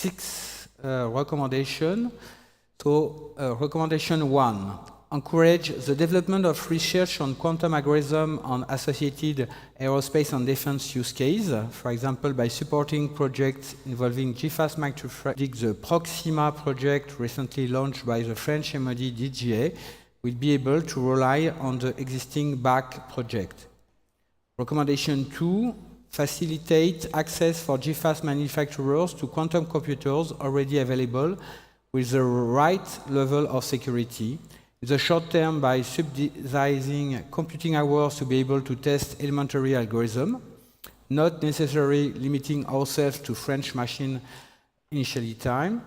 6 recommendations. So, recommendation 1, encourage the development of research on quantum algorithm on associated aerospace and defense use case, for example, by supporting projects involving GFAS microfluidics. The Proxima project, recently launched by the French MOD DGA, will be able to rely on the existing BAC project. Recommendation 2, facilitate access for GFAS manufacturers to quantum computers already available with the right level of security. In the short term, by subsidizing computing hours to be able to test elementary algorithms, not necessarily limiting ourselves to French machine initially time.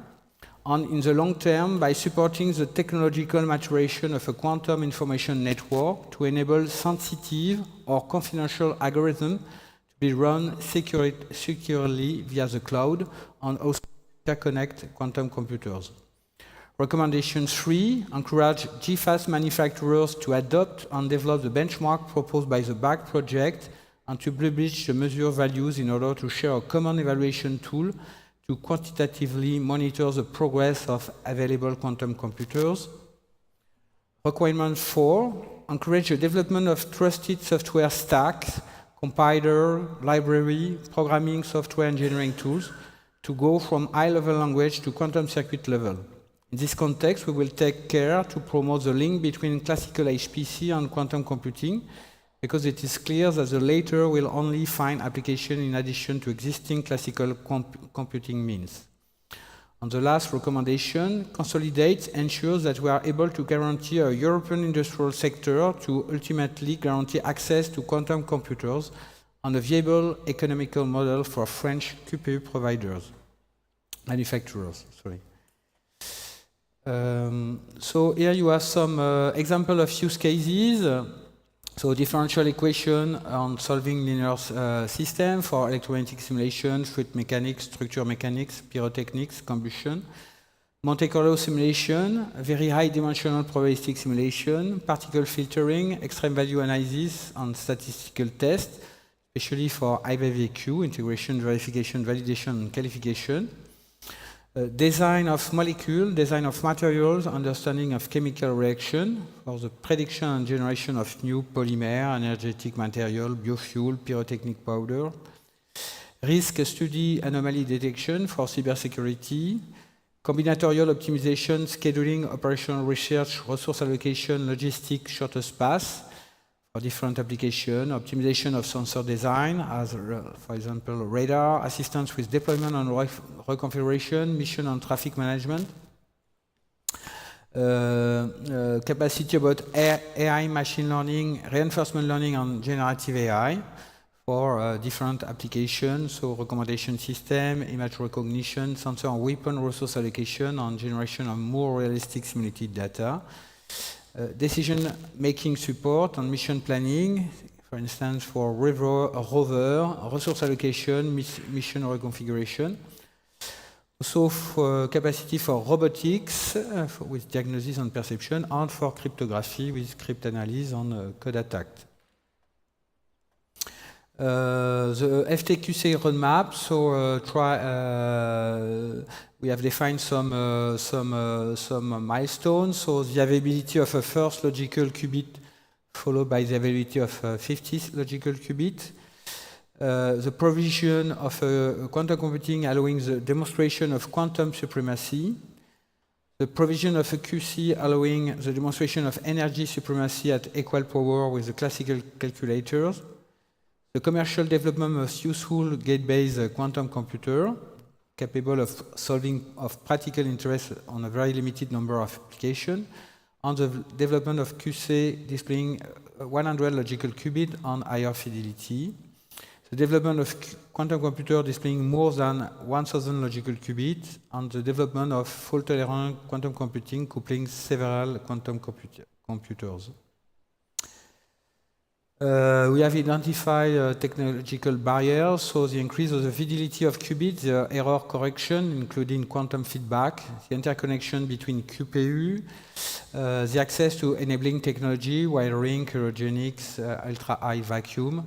And in the long term, by supporting the technological maturation of a quantum information network to enable sensitive or confidential algorithms to be run securely via the cloud and also interconnect quantum computers. Recommendation 3, encourage GFAS manufacturers to adopt and develop the benchmark proposed by the BAC project and to publish the measure values in order to share a common evaluation tool to quantitatively monitor the progress of available quantum computers. Requirement 4, encourage the development of trusted software stacks, compiler, library, programming software engineering tools to go from high-level language to quantum circuit level. In this context, we will take care to promote the link between classical HPC and quantum computing, because it is clear that the latter will only find application in addition to existing classical computing means. And the last recommendation, consolidate, ensures that we are able to guarantee a European industrial sector to ultimately guarantee access to quantum computers and a viable economical model for French QPU manufacturers. So here you have some example of use cases. So differential equation on solving linear system for electromagnetic simulation, fluid mechanics, structure mechanics, pyrotechnics, combustion. Monte Carlo simulation, very high dimensional probabilistic simulation, particle filtering, extreme value analysis and statistical test, especially for IVVQ, integration, verification, validation and qualification. Design of molecule, design of materials, understanding of chemical reaction for the prediction and generation of new polymer, energetic material, biofuel, pyrotechnic powder. Risk study, anomaly detection for cybersecurity. Combinatorial optimization, scheduling, operational research, resource allocation, logistics, shortest path for different applications. Optimization of sensor design, as for example radar, assistance with deployment and reconfiguration, mission and traffic management. Capacity about AI, machine learning, reinforcement learning and generative AI for different applications. So recommendation system, image recognition, sensor and weapon resource allocation and generation of more realistic simulated data. Decision-making support and mission planning, for instance, for rover, resource allocation, mission reconfiguration. Also for capacity for robotics, with diagnosis and perception, and for cryptography with cryptanalysis and code attack. The FTQC roadmap, so we have defined some milestones. So the availability of a first logical qubit followed by the availability of 50 logical qubit. The provision of quantum computing allowing the demonstration of quantum supremacy. The provision of a QC allowing the demonstration of energy supremacy at equal power with the classical calculators. The commercial development of useful gate-based quantum computer capable of solving of practical interest on a very limited number of applications, and the development of QC displaying 100 logical qubit and higher fidelity. The development of quantum computer displaying more than 1000 logical qubits, and the development of fault-tolerant quantum computing coupling several quantum computers. We have identified technological barriers, so the increase of the fidelity of qubits, the error correction, including quantum feedback, the interconnection between QPU, the access to enabling technology, wiring, cryogenics, ultra-high vacuum,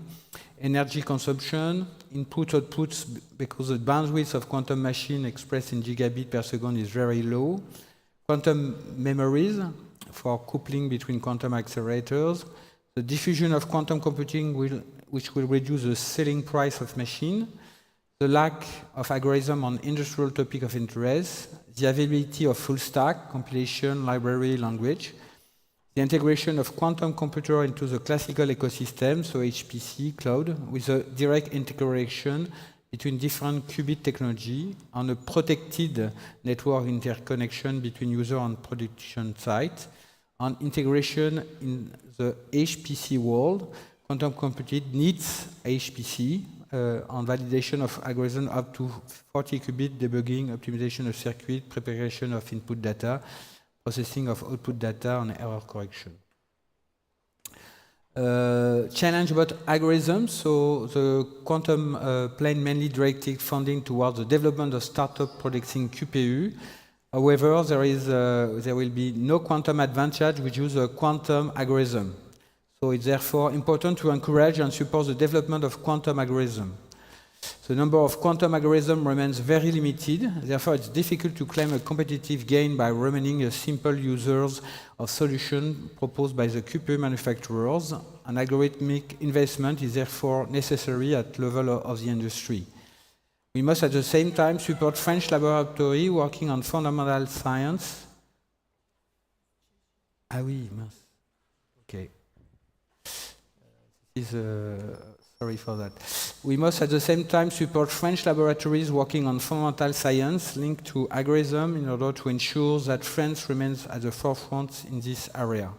energy consumption, input-outputs, because the bandwidth of quantum machine expressed in gigabit per second is very low. Quantum memories for coupling between quantum accelerators. The diffusion of quantum computing which will reduce the selling price of machine. The lack of algorithm on industrial topic of interest. The availability of full stack, compilation, library, language. The integration of quantum computer into the classical ecosystem, so HPC, cloud, with a direct integration between different qubit technology on a protected network interconnection between user and production site, on integration in the HPC world. Quantum computing needs HPC on validation of algorithm up to 40 qubit, debugging, optimization of circuit, preparation of input data, processing of output data, and error correction. Challenge about algorithms. So the quantum plan mainly directed funding towards the development of startup producing QPU. However, there will be no quantum advantage which use a quantum algorithm. So it's therefore important to encourage and support the development of quantum algorithm. The number of quantum algorithms remains very limited, therefore it's difficult to claim a competitive gain by remaining a simple users of solution proposed by the QPU manufacturers. An algorithmic investment is therefore necessary at level of the industry. We must at the same time support French laboratory working on fundamental science. Ah oui, mince. Okay. Sorry for that. We must at the same time support French laboratories working on fundamental science linked to algorithm in order to ensure that France remains at the forefront in this area.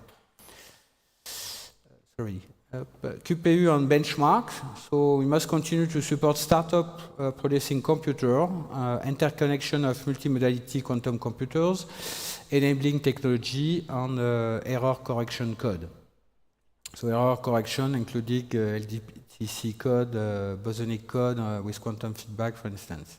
QPU on benchmark. So we must continue to support startup producing computer, interconnection of multimodality quantum computers, enabling technology and error correction code. So error correction including LDPC code, bosonic code with quantum feedback, for instance.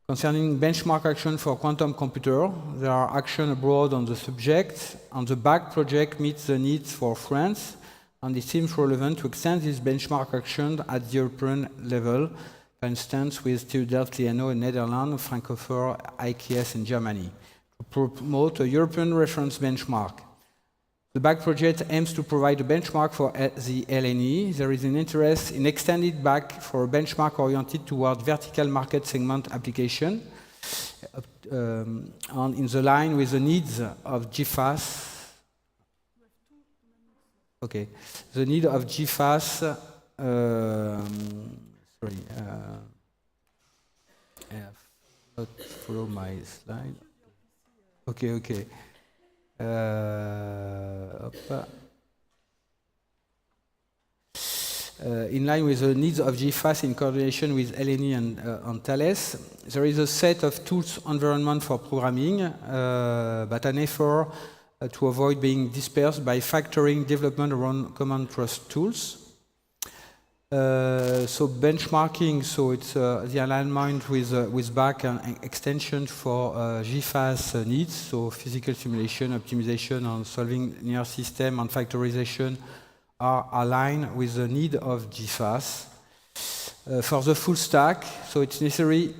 Concerning benchmark action for quantum computer, there are actions abroad on the subject, and the BAC project meets the needs for France, and it seems relevant to extend this benchmark action at the European level, for instance with TU Delft-Lieno in Netherlands, Frankfurt, IKS in Germany, to promote a European reference benchmark. The BAC project aims to provide a benchmark for the LNE. There is an interest in extended BAC for a benchmark oriented toward vertical market segment application, and in the line with the needs of GFAS. Okay, the need of GFAS. Sorry, I have not follow my slide. Okay. In line with the needs of GFAS in coordination with LNE and Thales, there is a set of tools environment for programming, but an effort to avoid being dispersed by factoring development around common trust tools. So benchmarking, so it's the alignment with BAC and extension for GFAS needs, so physical simulation, optimization, and solving linear system and factorization are aligned with the need of GFAS. For the full stack, so it's necessary,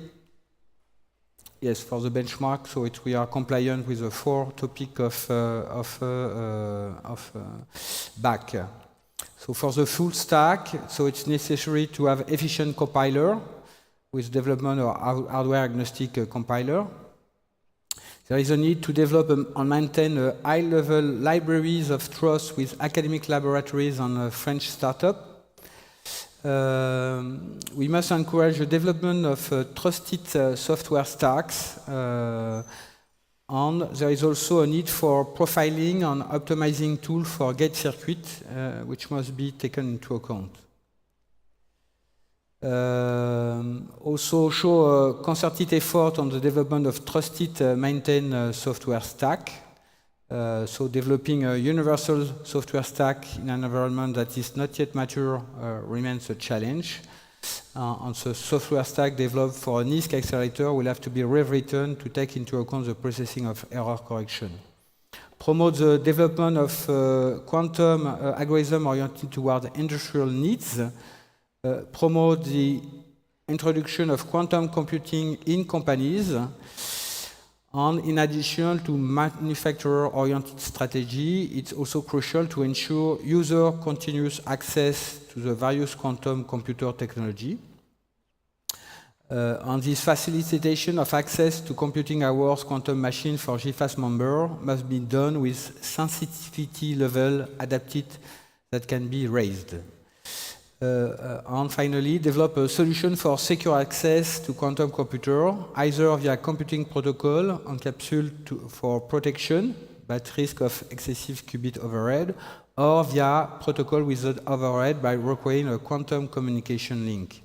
yes, for the benchmark, so we are compliant with the 4 topics of BAC. So for the full stack, so it's necessary to have efficient compiler with development of hardware agnostic compiler. There is a need to develop and maintain high-level libraries of trust with academic laboratories and French startup. We must encourage the development of trusted software stacks. And there is also a need for profiling and optimizing tools for gate circuit, which must be taken into account. Also show a concerted effort on the development of trusted maintained software stack. So developing a universal software stack in an environment that is not yet mature remains a challenge. And the software stack developed for a NISC accelerator will have to be rewritten to take into account the processing of error correction. Promote the development of quantum algorithm oriented toward industrial needs. promote the introduction of quantum computing in companies, and in addition to manufacturer-oriented strategy, it's also crucial to ensure user continuous access to the various quantum computer technology. And this facilitation of access to computing hours quantum machine for GFAS member must be done with sensitivity level adapted that can be raised. And finally, develop a solution for secure access to quantum computer, either via computing protocol encapsulated for protection, but risk of excessive qubit overhead, or via protocol without overhead by requiring a quantum communication link.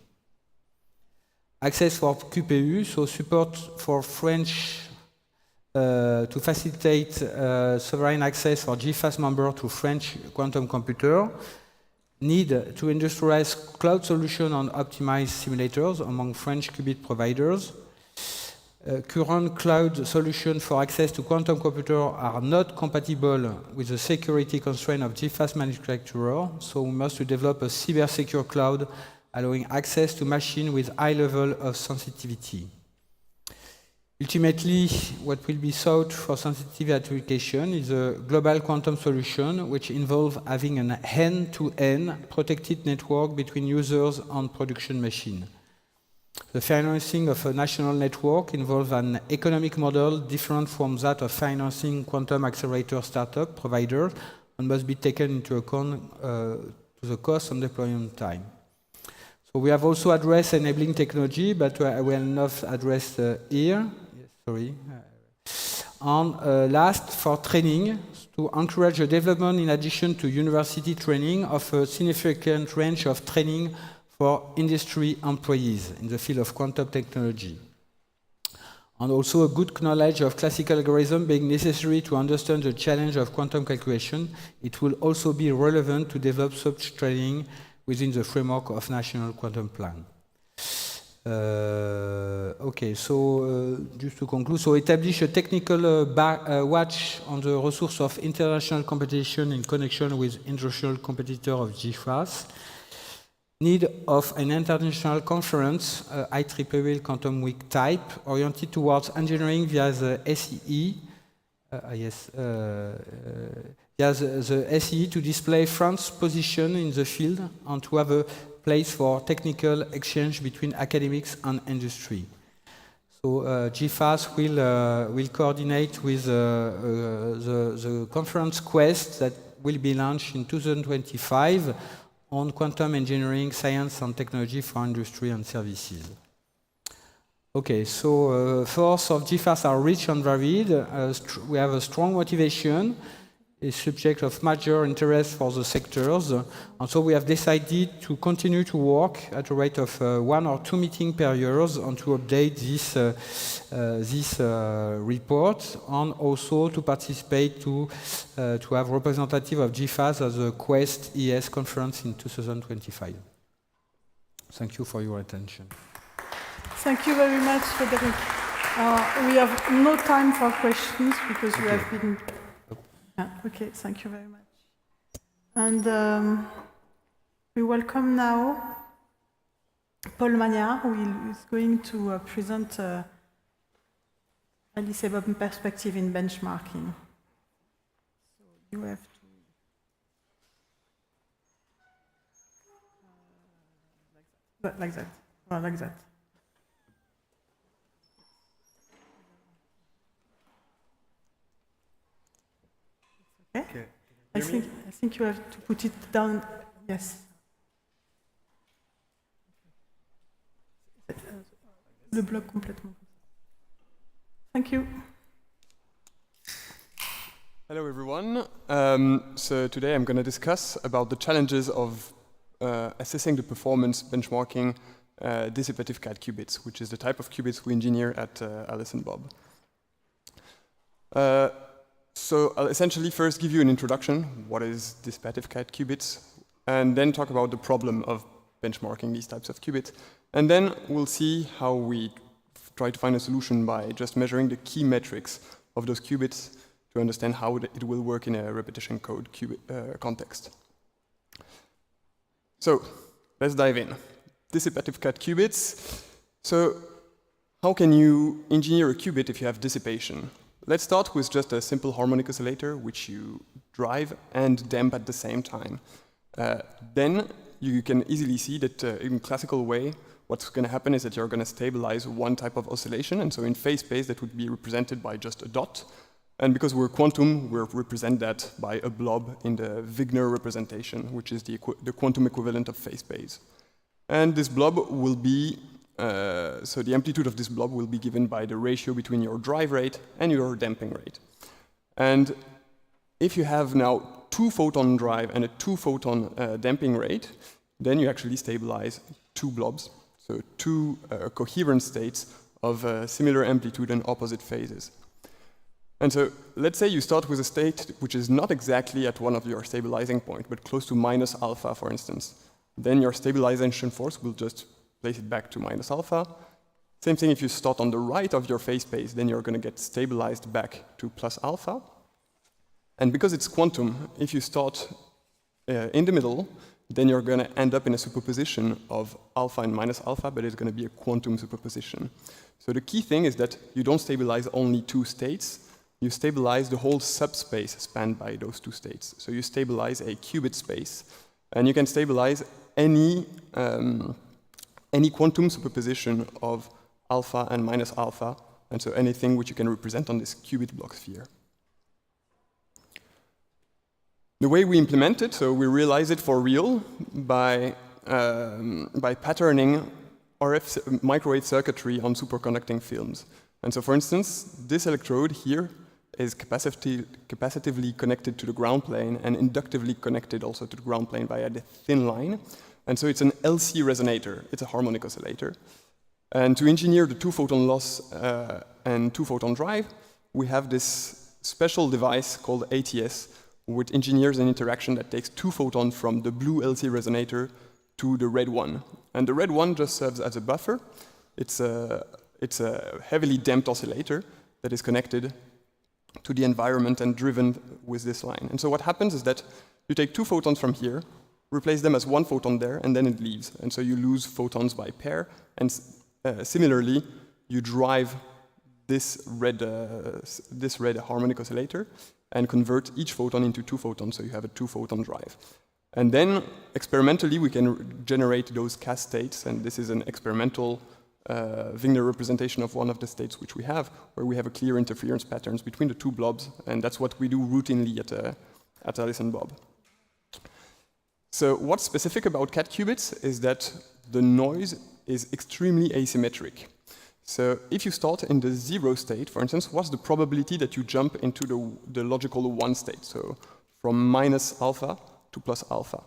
Access for QPU, so support for French to facilitate sovereign access for GFAS member to French quantum computer. Need to industrialize cloud solution and optimize simulators among French qubit providers. Current cloud solutions for access to quantum computer are not compatible with the security constraint of GFAS manufacturer, so we must develop a cyber-secure cloud allowing access to machines with high level of sensitivity. Ultimately, what will be sought for sensitive application is a global quantum solution which involves having an end-to-end protected network between users and production machine. The financing of a national network involves an economic model different from that of financing quantum accelerator startup providers and must be taken into account to the cost and deployment time. So we have also addressed enabling technology, but I will not address here. Sorry. And last, for training, to encourage the development, in addition to university training, of a significant range of training for industry employees in the field of quantum technology. And also a good knowledge of classical algorithm being necessary to understand the challenge of quantum calculation. It will also be relevant to develop such training within the framework of National Quantum Plan. Okay, so just to conclude, so establish a technical watch on the resource of international competition in connection with industrial competitor of GFAS. Need of an international conference, IEEE Quantum Week type, oriented towards engineering via the SEE. Via the SEE to display France's position in the field and to have a place for technical exchange between academics and industry. So GFAS will coordinate with the conference Quest that will be launched in 2025 on quantum engineering, science and technology for industry and services. Okay, so force of GFAS are rich and varied. We have a strong motivation, a subject of major interest for the sectors, and so we have decided to continue to work at a rate of 1 or 2 meetings per year and to update this report, and also to participate to have representative of GFAS at the Quest ES conference in 2025. Thank you for your attention. Thank you very much, Frédéric. We have no time for questions because we have been... Okay, thank you very much. And we welcome now Paul Magnard, who is going to present Alice Ebom perspective in benchmarking. So you have to... like that. Well, like that. Okay. I think you have to put it down. Yes. Le bloc complètement. Thank you. Hello everyone. So today I'm going to discuss about the challenges of assessing the performance benchmarking dissipative CAD qubits, which is the type of qubits we engineer at Alice and Bob. So I'll essentially first give you an introduction, what is dissipative CAD qubits, and then talk about the problem of benchmarking these types of qubits. And then we'll see how we try to find a solution by just measuring the key metrics of those qubits to understand how it will work in a repetition code qubit context. So let's dive in. Dissipative cat qubits. So how can you engineer a qubit if you have dissipation? Let's start with just a simple harmonic oscillator, which you drive and damp at the same time. Then you can easily see that in classical way, what's going to happen is that you're going to stabilize one type of oscillation. And so in phase space, that would be represented by just a dot. And because we're quantum, we'll represent that by a blob in the Wigner representation, which is the quantum equivalent of phase space. And this blob will be, so the amplitude of this blob will be given by the ratio between your drive rate and your damping rate. And if you have now 2 photon drive and a 2 photon damping rate, then you actually stabilize 2 blobs, so 2 coherent states of similar amplitude and opposite phases. And so let's say you start with a state which is not exactly at one of your stabilizing points, but close to minus alpha, for instance. Then your stabilization force will just place it back to minus alpha. Same thing if you start on the right of your phase space, then you're going to get stabilized back to plus alpha. And because it's quantum, if you start in the middle, then you're going to end up in a superposition of alpha and minus alpha, but it's going to be a quantum superposition. So the key thing is that you don't stabilize only 2 states, you stabilize the whole subspace spanned by those 2 states. So you stabilize a qubit space, and you can stabilize any quantum superposition of alpha and minus alpha, and so anything which you can represent on this qubit block sphere. The way we implement it, so we realize it for real by patterning RF microwave circuitry on superconducting films. And so, for instance, this electrode here is capacitively connected to the ground plane and inductively connected also to the ground plane via the thin line. And so it's an LC resonator. It's a harmonic oscillator. And to engineer the 2 photon loss and 2 photon drive, we have this special device called ATS, which engineers an interaction that takes 2 photons from the blue LC resonator to the red one. And the red one just serves as a buffer. It's a heavily damped oscillator that is connected to the environment and driven with this line. And so what happens is that you take 2 photons from here, replace them as 1 photon there, and then it leaves. And so you lose photons by pair. And similarly, you drive this red harmonic oscillator and convert each photon into 2 photons, so you have a 2 photon drive. And then experimentally, we can generate those CAS states, and this is an experimental Wigner representation of one of the states which we have, where we have a clear interference patterns between the 2 blobs, and that's what we do routinely at Alice and Bob. So what's specific about cat qubits is that the noise is extremely asymmetric. So if you start in the 0 state, for instance, what's the probability that you jump into the logical 1 state, so from minus alpha to plus alpha?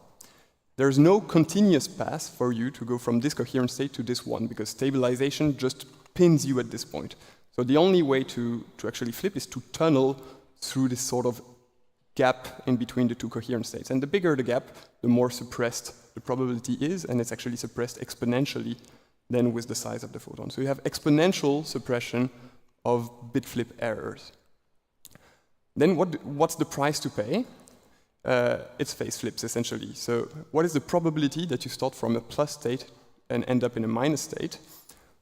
There's no continuous path for you to go from this coherent state to this one, because stabilization just pins you at this point. So the only way to actually flip is to tunnel through this sort of gap in between the 2 coherent states. And the bigger the gap, the more suppressed the probability is, and it's actually suppressed exponentially than with the size of the photon. So you have exponential suppression of bit flip errors. Then what's the price to pay? It's phase flips, essentially. So what is the probability that you start from a plus state and end up in a minus state?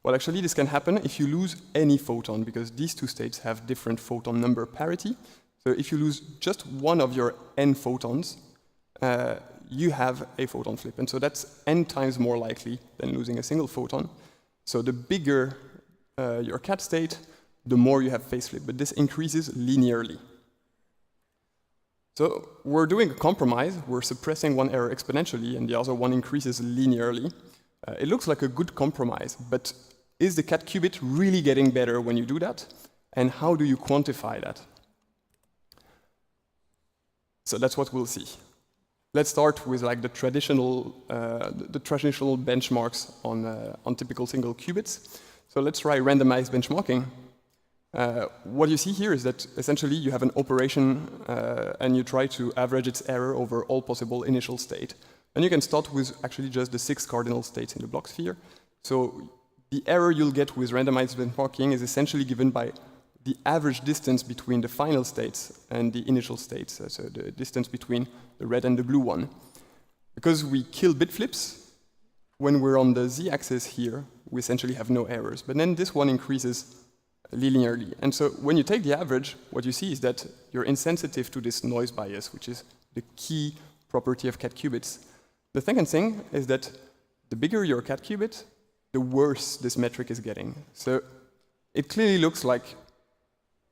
Well, actually, this can happen if you lose any photon, because these 2 states have different photon number parity. So if you lose just one of your n photons, you have a photon flip. And so that's n times more likely than losing a single photon. So the bigger your cat state, the more you have phase flip. But this increases linearly. So we're doing a compromise. We're suppressing one error exponentially, and the other one increases linearly. It looks like a good compromise, but is the cat qubit really getting better when you do that? And how do you quantify that? So that's what we'll see. Let's start with like the traditional benchmarks on typical single qubits. So let's try randomized benchmarking. What you see here is that essentially you have an operation and you try to average its error over all possible initial state. And you can start with actually just the 6 cardinal states in the block sphere. So the error you'll get with randomized benchmarking is essentially given by the average distance between the final states and the initial states, so the distance between the red and the blue one. Because we kill bit flips, when we're on the z-axis here, we essentially have no errors. But then this one increases linearly. And so when you take the average, what you see is that you're insensitive to this noise bias, which is the key property of cat qubits. The second thing is that the bigger your cat qubit, the worse this metric is getting. So it clearly looks like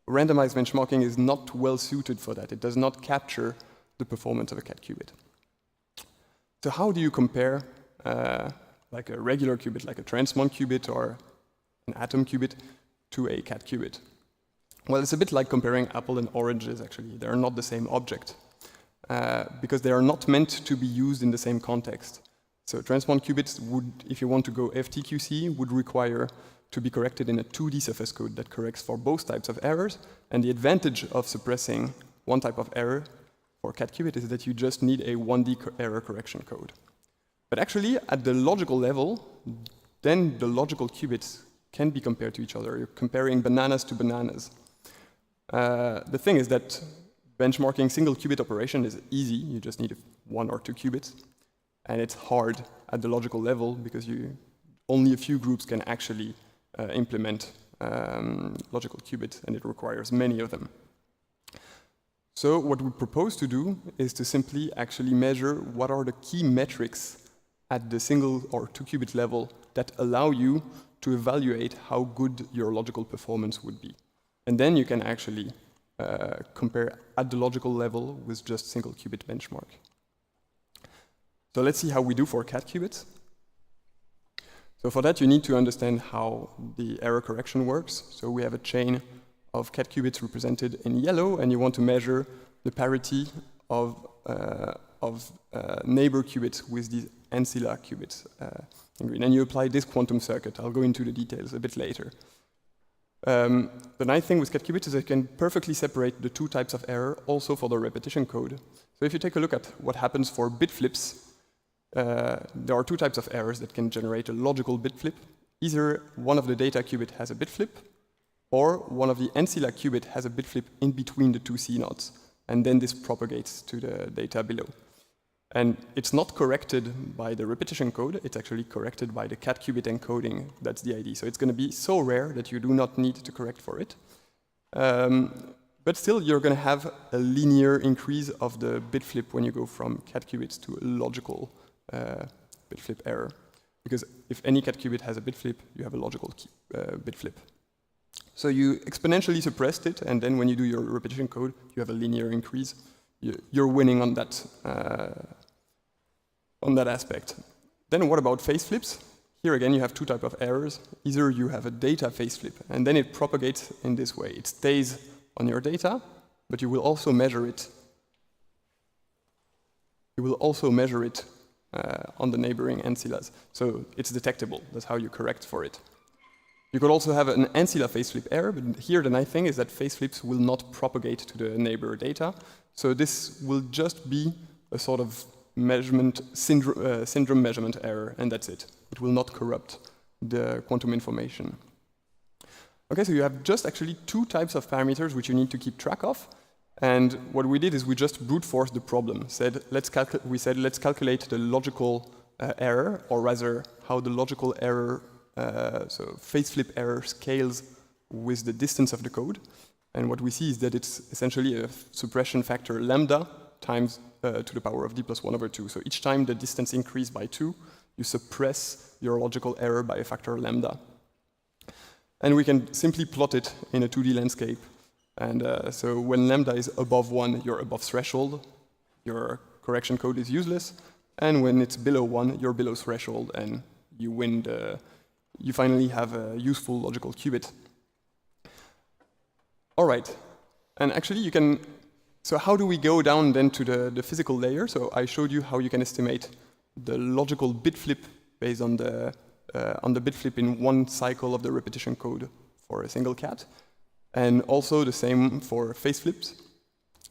randomized benchmarking is not well suited for that. It does not capture the performance of a cat qubit. So how do you compare like a regular qubit, like a transmon qubit or an atom qubit, to a cat qubit? Well, it's a bit like comparing apple and oranges, actually. They are not the same object, because they are not meant to be used in the same context. So transmon qubits would, if you want to go FTQC, would require to be corrected in a 2D surface code that corrects for both types of errors. And the advantage of suppressing one type of error for cat qubit is that you just need a 1D error correction code. But actually, at the logical level, then the logical qubits can be compared to each other. You're comparing bananas to bananas. The thing is that benchmarking single qubit operation is easy. You just need 1 or 2 qubits. And it's hard at the logical level because only a few groups can actually implement logical qubits, and it requires many of them. So what we propose to do is to simply actually measure what are the key metrics at the single or 2 qubit level that allow you to evaluate how good your logical performance would be. And then you can actually compare at the logical level with just single qubit benchmark. So let's see how we do for cat qubits. So for that, you need to understand how the error correction works. So we have a chain of cat qubits represented in yellow, and you want to measure the parity of neighbor qubits with these ancilla qubits in green. And you apply this quantum circuit. I'll go into the details a bit later. The nice thing with cat qubits is I can perfectly separate the 2 types of error also for the repetition code. So if you take a look at what happens for bit flips, there are 2 types of errors that can generate a logical bit flip. Either one of the data qubit has a bit flip, or one of the ancilla qubit has a bit flip in between the 2 CNOTs, and then this propagates to the data below. And it's not corrected by the repetition code, it's actually corrected by the cat qubit encoding. That's the idea. So it's going to be so rare that you do not need to correct for it. But still, you're going to have a linear increase of the bit flip when you go from cat qubits to a logical bit flip error. Because if any cat qubit has a bit flip, you have a logical bit flip. So you exponentially suppressed it, and then when you do your repetition code, you have a linear increase. You're winning on that aspect. Then what about phase flips? Here again, you have 2 types of errors. Either you have a data phase flip, and then it propagates in this way. It stays on your data, but you will also measure it. You will also measure it on the neighboring ancillas. So it's detectable. That's how you correct for it. You could also have an ancilla phase flip error, but here the nice thing is that phase flips will not propagate to the neighbor data. So this will just be a sort of measurement syndrome measurement error, and that's it. It will not corrupt the quantum information. Okay, so you have just actually 2 types of parameters which you need to keep track of. And what we did is we just brute forced the problem. We said let's calculate the logical error, or rather how the logical error, so phase flip error, scales with the distance of the code. And what we see is that it's essentially a suppression factor lambda times to the power of d plus 1 over 2. So each time the distance increases by 2, you suppress your logical error by a factor lambda. And we can simply plot it in a 2D landscape. And so when lambda is above 1, you're above threshold. Your correction code is useless. And when it's below 1, you're below threshold, and you win you finally have a useful logical qubit. All right. And actually, you can. So how do we go down then to the physical layer? So I showed you how you can estimate the logical bit flip based on the bit flip in one cycle of the repetition code for a single cat. And also the same for phase flips.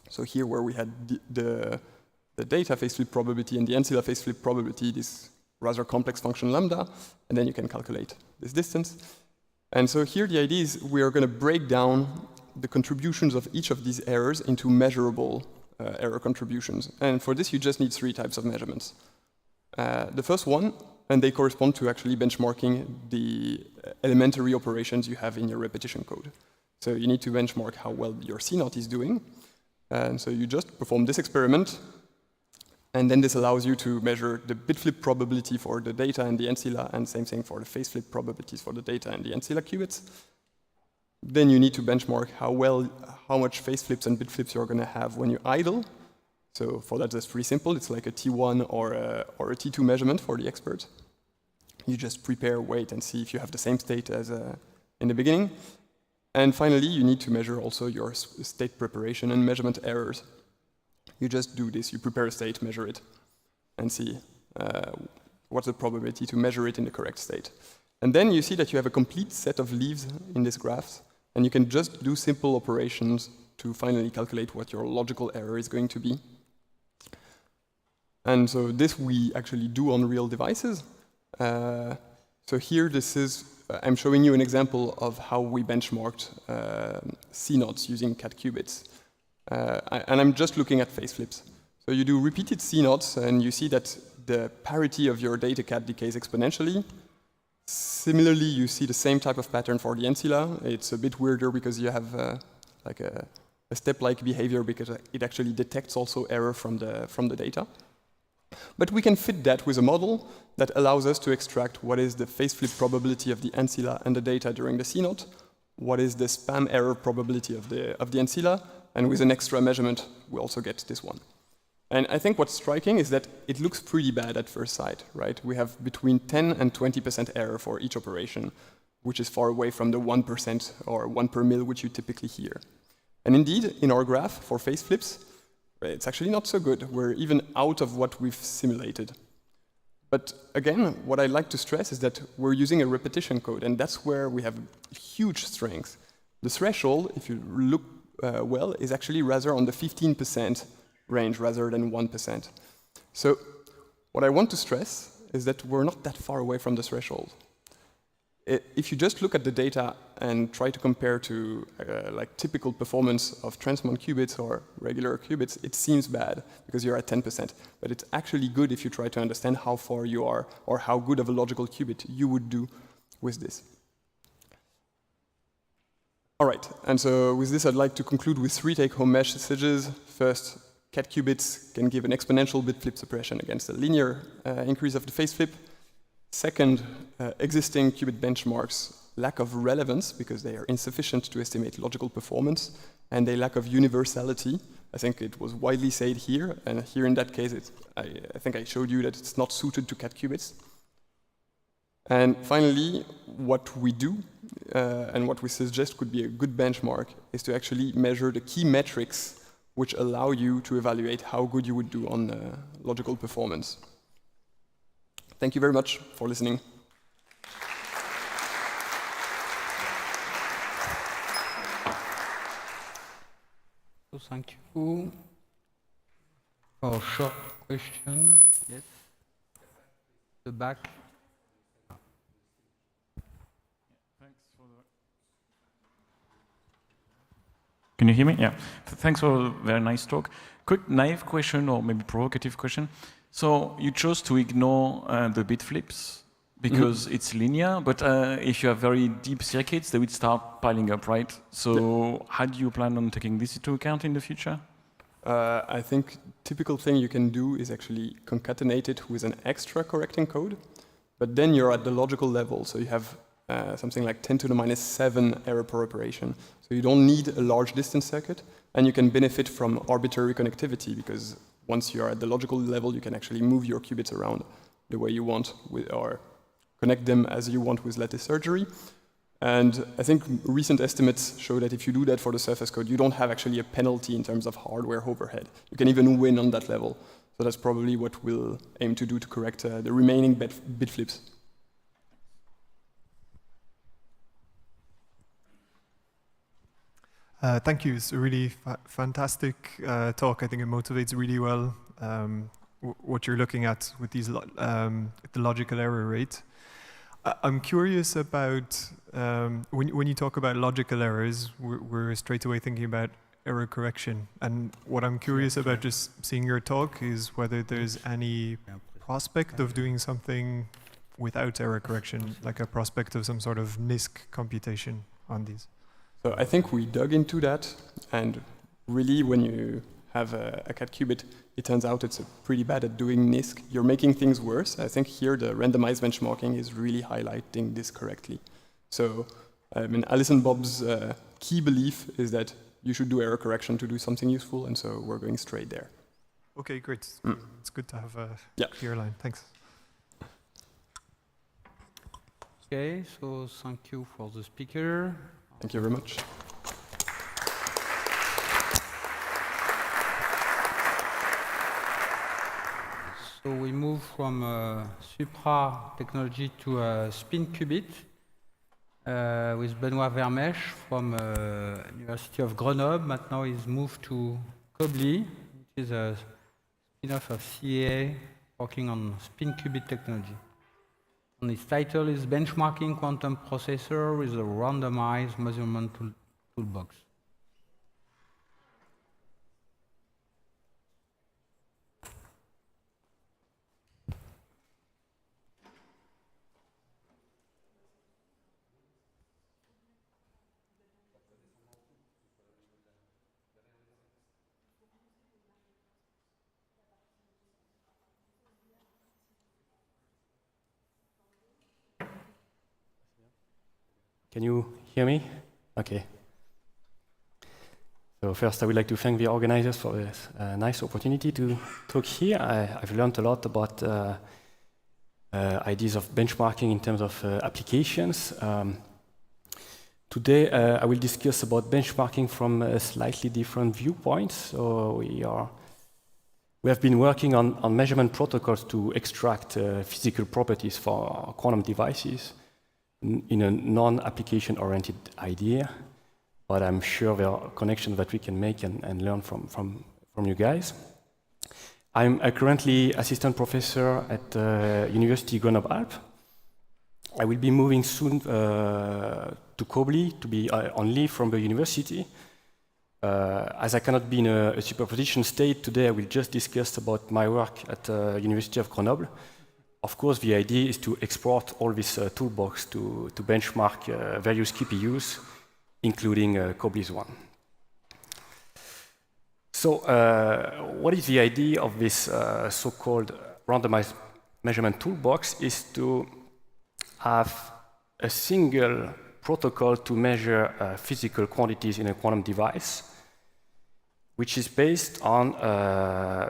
So here where we had the data phase flip probability and the ancilla phase flip probability, this rather complex function lambda, and then you can calculate this distance. And so here the idea is we are going to break down the contributions of each of these errors into measurable error contributions. And for this, you just need 3 types of measurements. The first one, and they correspond to actually benchmarking the elementary operations you have in your repetition code. So you need to benchmark how well your C0 is doing. And so you just perform this experiment, and then this allows you to measure the bit flip probability for the data and the ancilla, and same thing for the phase flip probabilities for the data and the ancilla qubits. Then you need to benchmark how much phase flips and bit flips you're going to have when you idle. So for that, that's pretty simple. It's like a T1 or a T2 measurement for the expert. You just prepare, wait, and see if you have the same state as in the beginning. And finally, you need to measure also your state preparation and measurement errors. You just do this. You prepare a state, measure it, and see what's the probability to measure it in the correct state. And then you see that you have a complete set of leaves in this graph, and you can just do simple operations to finally calculate what your logical error is going to be. And so this we actually do on real devices. So here I'm showing you an example of how we benchmarked C0s using cat qubits. And I'm just looking at phase flips. So you do repeated C0s, and you see that the parity of your data cat decays exponentially. Similarly, you see the same type of pattern for the ancilla. It's a bit weirder because you have like a step-like behavior because it actually detects also error from the data. But we can fit that with a model that allows us to extract what is the phase flip probability of the ancilla and the data during the C0, what is the spam error probability of the ancilla, and with an extra measurement, we also get this one. And I think what's striking is that it looks pretty bad at first sight, right? We have between 10 and 20% error for each operation, which is far away from the 1% or 1 per mil, which you typically hear. And indeed, in our graph for phase flips, it's actually not so good. We're even out of what we've simulated. But again, what I'd like to stress is that we're using a repetition code, and that's where we have huge strength. The threshold, if you look well, is actually rather on the 15% range rather than 1%. So what I want to stress is that we're not that far away from the threshold. If you just look at the data and try to compare to like typical performance of transmon qubits or regular qubits, it seems bad because you're at 10%. But it's actually good if you try to understand how far you are or how good of a logical qubit you would do with this. All right, and so with this, I'd like to conclude with 3 take-home messages. First, cat qubits can give an exponential bit flip suppression against a linear increase of the phase flip. Second, existing qubit benchmarks lack of relevance because they are insufficient to estimate logical performance, and they lack of universality. I think it was widely said here, and here in that case, I think I showed you that it's not suited to cat qubits. And finally, what we do and what we suggest could be a good benchmark is to actually measure the key metrics which allow you to evaluate how good you would do on logical performance. Thank you very much for listening. So thank you for a short question. Yes. The back. Can you hear me? Yeah. Thanks for a very nice talk. Quick naive question or maybe provocative question. So you chose to ignore the bit flips because it's linear, but if you have very deep circuits, they would start piling up, right? So how do you plan on taking this into account in the future? I think typical thing you can do is actually concatenate it with an extra correcting code, but then you're at the logical level, so you have something like 10 to the minus 7 error per operation. So you don't need a large distance circuit, and you can benefit from arbitrary connectivity because once you're at the logical level, you can actually move your qubits around the way you want or connect them as you want with lattice surgery. And I think recent estimates show that if you do that for the surface code, you don't have actually a penalty in terms of hardware overhead. You can even win on that level. So that's probably what we'll aim to do to correct the remaining bit flips. Thank you. It's a really fantastic talk. I think it motivates really well what you're looking at with these the logical error rate. I'm curious about when you talk about logical errors, we're straight away thinking about error correction. And what I'm curious about just seeing your talk is whether there's any prospect of doing something without error correction, like a prospect of some sort of NISC computation on these? So I think we dug into that, and really when you have a cat qubit, it turns out it's pretty bad at doing NISC. You're making things worse. I think here the randomized benchmarking is really highlighting this correctly. So I mean, Alice and Bob's key belief is that you should do error correction to do something useful, and so we're going straight there. Okay, great. It's good to have a clear line. Thanks. Okay, so thank you for the speaker. Thank you very much. So we move from Supra technology to spin qubit with Benoît Vermèche from University of Grenoble. Maintenant, he's moved to Kobli, which is a spin-off of CEA working on spin qubit technology. And its title is Benchmarking Quantum Processor with a Randomized Measurement Toolbox. Can you hear me? Okay. So first, I would like to thank the organizers for this nice opportunity to talk here. I've learned a lot about ideas of benchmarking in terms of applications. Today, I will discuss about benchmarking from a slightly different viewpoint. So we have been working on measurement protocols to extract physical properties for quantum devices in a non-application oriented idea, but I'm sure there are connections that we can make and learn from you guys. I'm currently assistant professor at University Grenoble-Alpes. I will be moving soon to Kobli to be on leave from the university. As I cannot be in a superposition state today, I will just discuss about my work at University of Grenoble. Of course, the idea is to export all this toolbox to benchmark various QPUs, including Kobli's one. So, what is the idea of this so-called randomized measurement toolbox is to have a single protocol to measure physical quantities in a quantum device, which is based on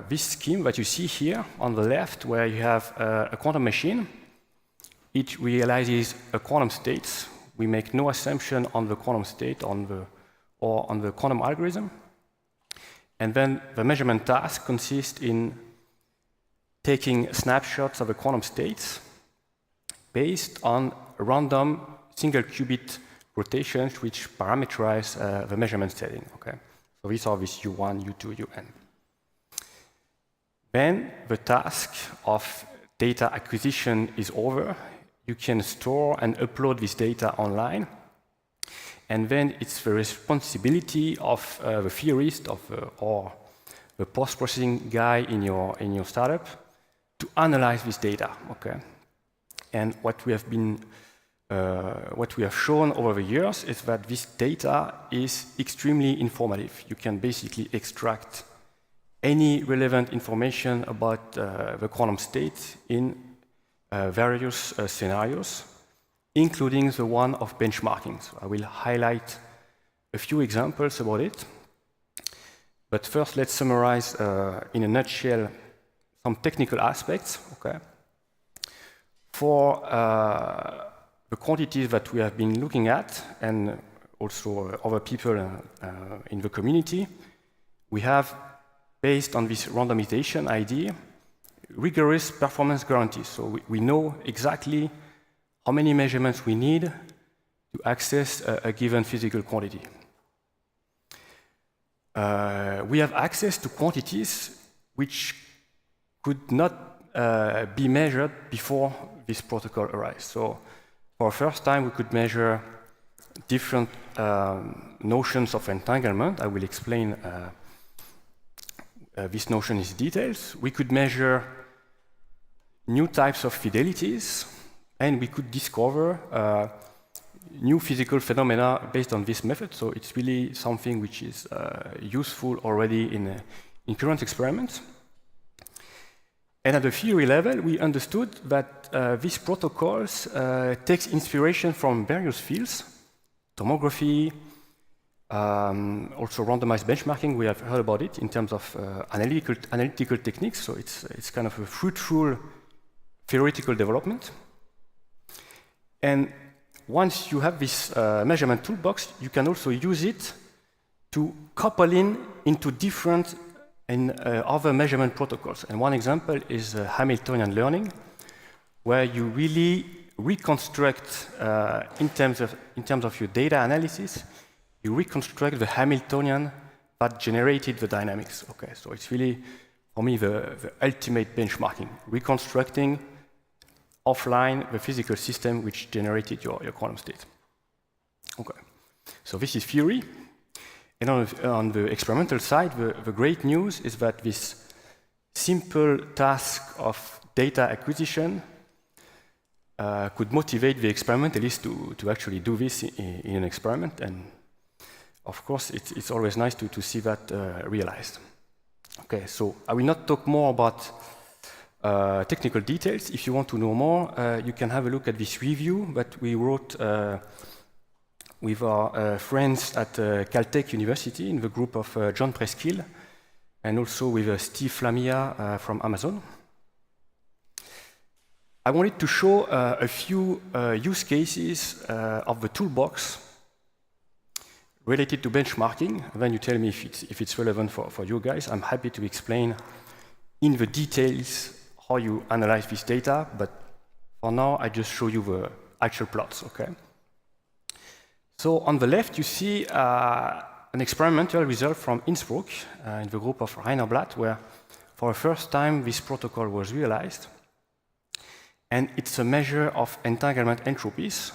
this scheme that you see here on the left, where you have a quantum machine. It realizes a quantum state. We make no assumption on the quantum state or on the quantum algorithm. And then the measurement task consists in taking snapshots of the quantum states based on random single qubit rotations which parameterize the measurement setting. Okay? So these are this U1, U2, UN. When the task of data acquisition is over, you can store and upload this data online. And then it's the responsibility of the theorist or the post-processing guy in your startup to analyze this data. Okay? And what we have shown over the years is that this data is extremely informative. You can basically extract any relevant information about the quantum state in various scenarios, including the one of benchmarking. So I will highlight a few examples about it. But first, let's summarize in a nutshell some technical aspects. Okay? For the quantities that we have been looking at, and also other people in the community, we have, based on this randomization idea, rigorous performance guarantees. So we know exactly how many measurements we need to access a given physical quantity. We have access to quantities which could not be measured before this protocol arrives. So for the first time, we could measure different notions of entanglement. I will explain this notion in details. We could measure new types of fidelities. and we could discover new physical phenomena based on this method. So it's really something which is useful already in current experiments. And at the theory level, we understood that these protocols take inspiration from various fields, tomography, also randomized benchmarking. We have heard about it in terms of analytical techniques. So it's kind of a fruitful theoretical development. And once you have this measurement toolbox, you can also use it to couple into different and other measurement protocols. And one example is Hamiltonian learning, where you really reconstruct, in terms of your data analysis, you reconstruct the Hamiltonian that generated the dynamics. Okay, so it's really, for me, the ultimate benchmarking, reconstructing offline the physical system which generated your quantum state. Okay, so this is theory. And on the experimental side, the great news is that this simple task of data acquisition could motivate the experimentalists to actually do this in an experiment. And of course, it's always nice to see that realized. Okay, so I will not talk more about technical details. If you want to know more, you can have a look at this review that we wrote with our friends at Caltech University in the group of John Preskill, and also with Steve Flamia from Amazon. I wanted to show a few use cases of the toolbox related to benchmarking. Then you tell me if it's relevant for you guys. I'm happy to explain in the details how you analyze this data, but for now, I just show you the actual plots, okay? So on the left, you see an experimental result from Innsbruck in the group of Rainer Blatt, where for the first time this protocol was realized. And it's a measure of entanglement entropies.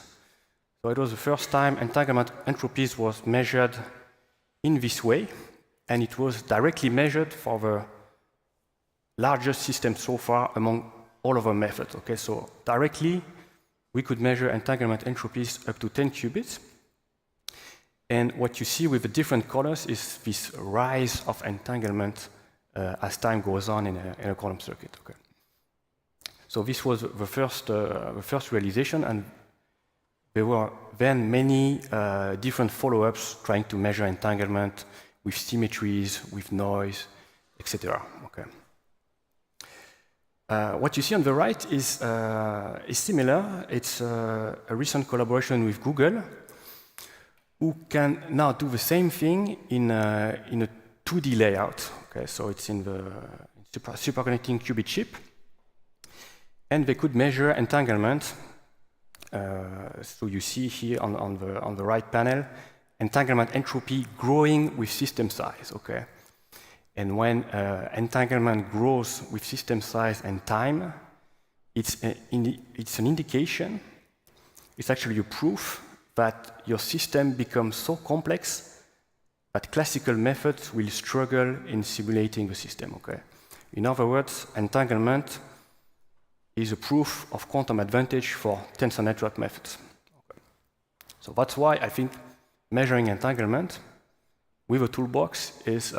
So it was the first time entanglement entropies was measured in this way, and it was directly measured for the largest system so far among all of our methods. Okay, so directly we could measure entanglement entropies up to 10 qubits. And what you see with the different colors is this rise of entanglement as time goes on in a quantum circuit. Okay. So this was the first realization, and there were then many different follow-ups trying to measure entanglement with symmetries, with noise, etc. Okay. What you see on the right is similar. It's a recent collaboration with Google, who can now do the same thing in a 2D layout. Okay, so it's in the superconducting qubit chip, and they could measure entanglement. So you see here on the right panel, entanglement entropy growing with system size. Okay. And when entanglement grows with system size and time, it's an indication, it's actually a proof that your system becomes so complex that classical methods will struggle in simulating the system. Okay? In other words, entanglement is a proof of quantum advantage for tensor network methods. Okay. So that's why I think measuring entanglement with a toolbox is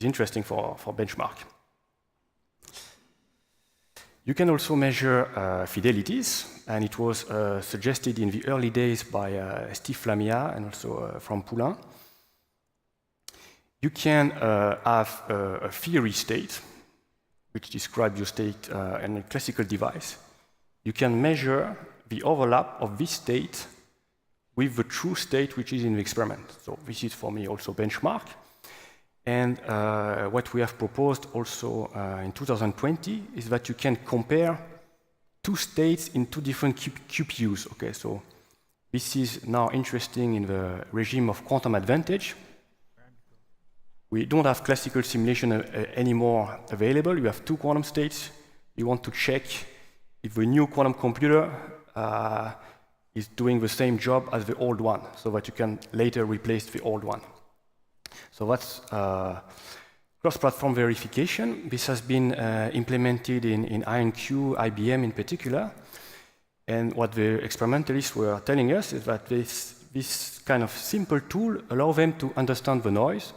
interesting for benchmark. You can also measure fidelities, and it was suggested in the early days by Steve Flamia and also from Poulain. You can have a theory state, which describes your state in a classical device. You can measure the overlap of this state with the true state which is in the experiment. So this is for me also benchmark. And what we have proposed also in 2020 is that you can compare two states in two different QPUs. Okay, so this is now interesting in the regime of quantum advantage. We don't have classical simulation anymore available. You have two quantum states. You want to check if the new quantum computer is doing the same job as the old one, so that you can later replace the old one. So that's cross-platform verification. This has been implemented in IonQ, IBM in particular. And what the experimentalists were telling us is that this kind of simple tool allows them to understand the noise.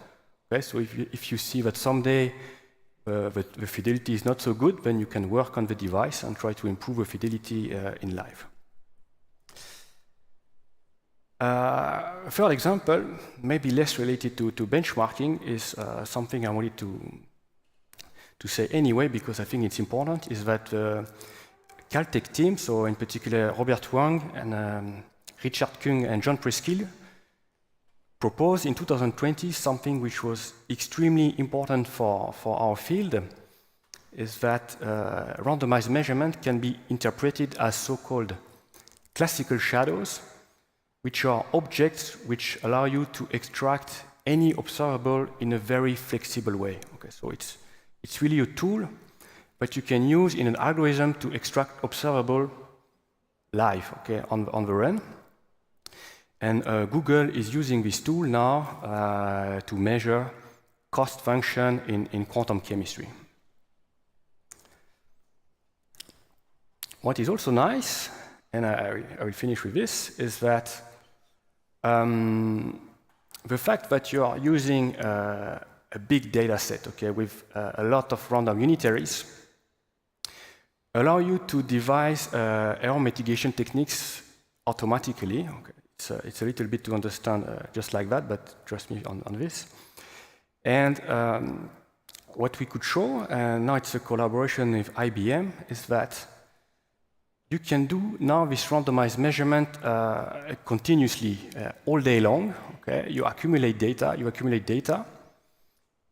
Okay, so if you see that someday the fidelity is not so good, then you can work on the device and try to improve the fidelity in live. Third example, maybe less related to benchmarking, is something I wanted to say anyway, because I think it's important, is that the Caltech team, so in particular Robert Wang and Richard Kung and John Preskill, proposed in 2020 something which was extremely important for our field, is that randomized measurement can be interpreted as so-called classical shadows, which are objects which allow you to extract any observable in a very flexible way. Okay, so it's really a tool that you can use in an algorithm to extract observable live, okay, on the run. And Google is using this tool now to measure cost function in quantum chemistry. What is also nice, and I will finish with this, is that the fact that you are using a big data set, okay, with a lot of random unitaries, allow you to devise error mitigation techniques automatically. Okay. It's a little bit to understand just like that, but trust me on this. And what we could show, and now it's a collaboration with IBM, is that you can do now this randomized measurement continuously all day long. Okay? You accumulate data, you accumulate data.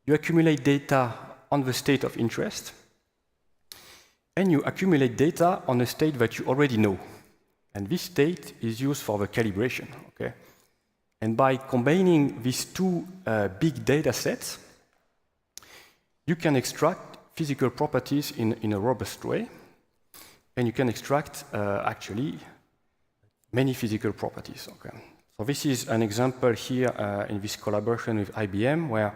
You accumulate data on the state of interest, and you accumulate data on a state that you already know. And this state is used for the calibration. Okay? And by combining these two big data sets, you can extract physical properties in a robust way, and you can extract actually many physical properties. Okay? So this is an example here in this collaboration with IBM, where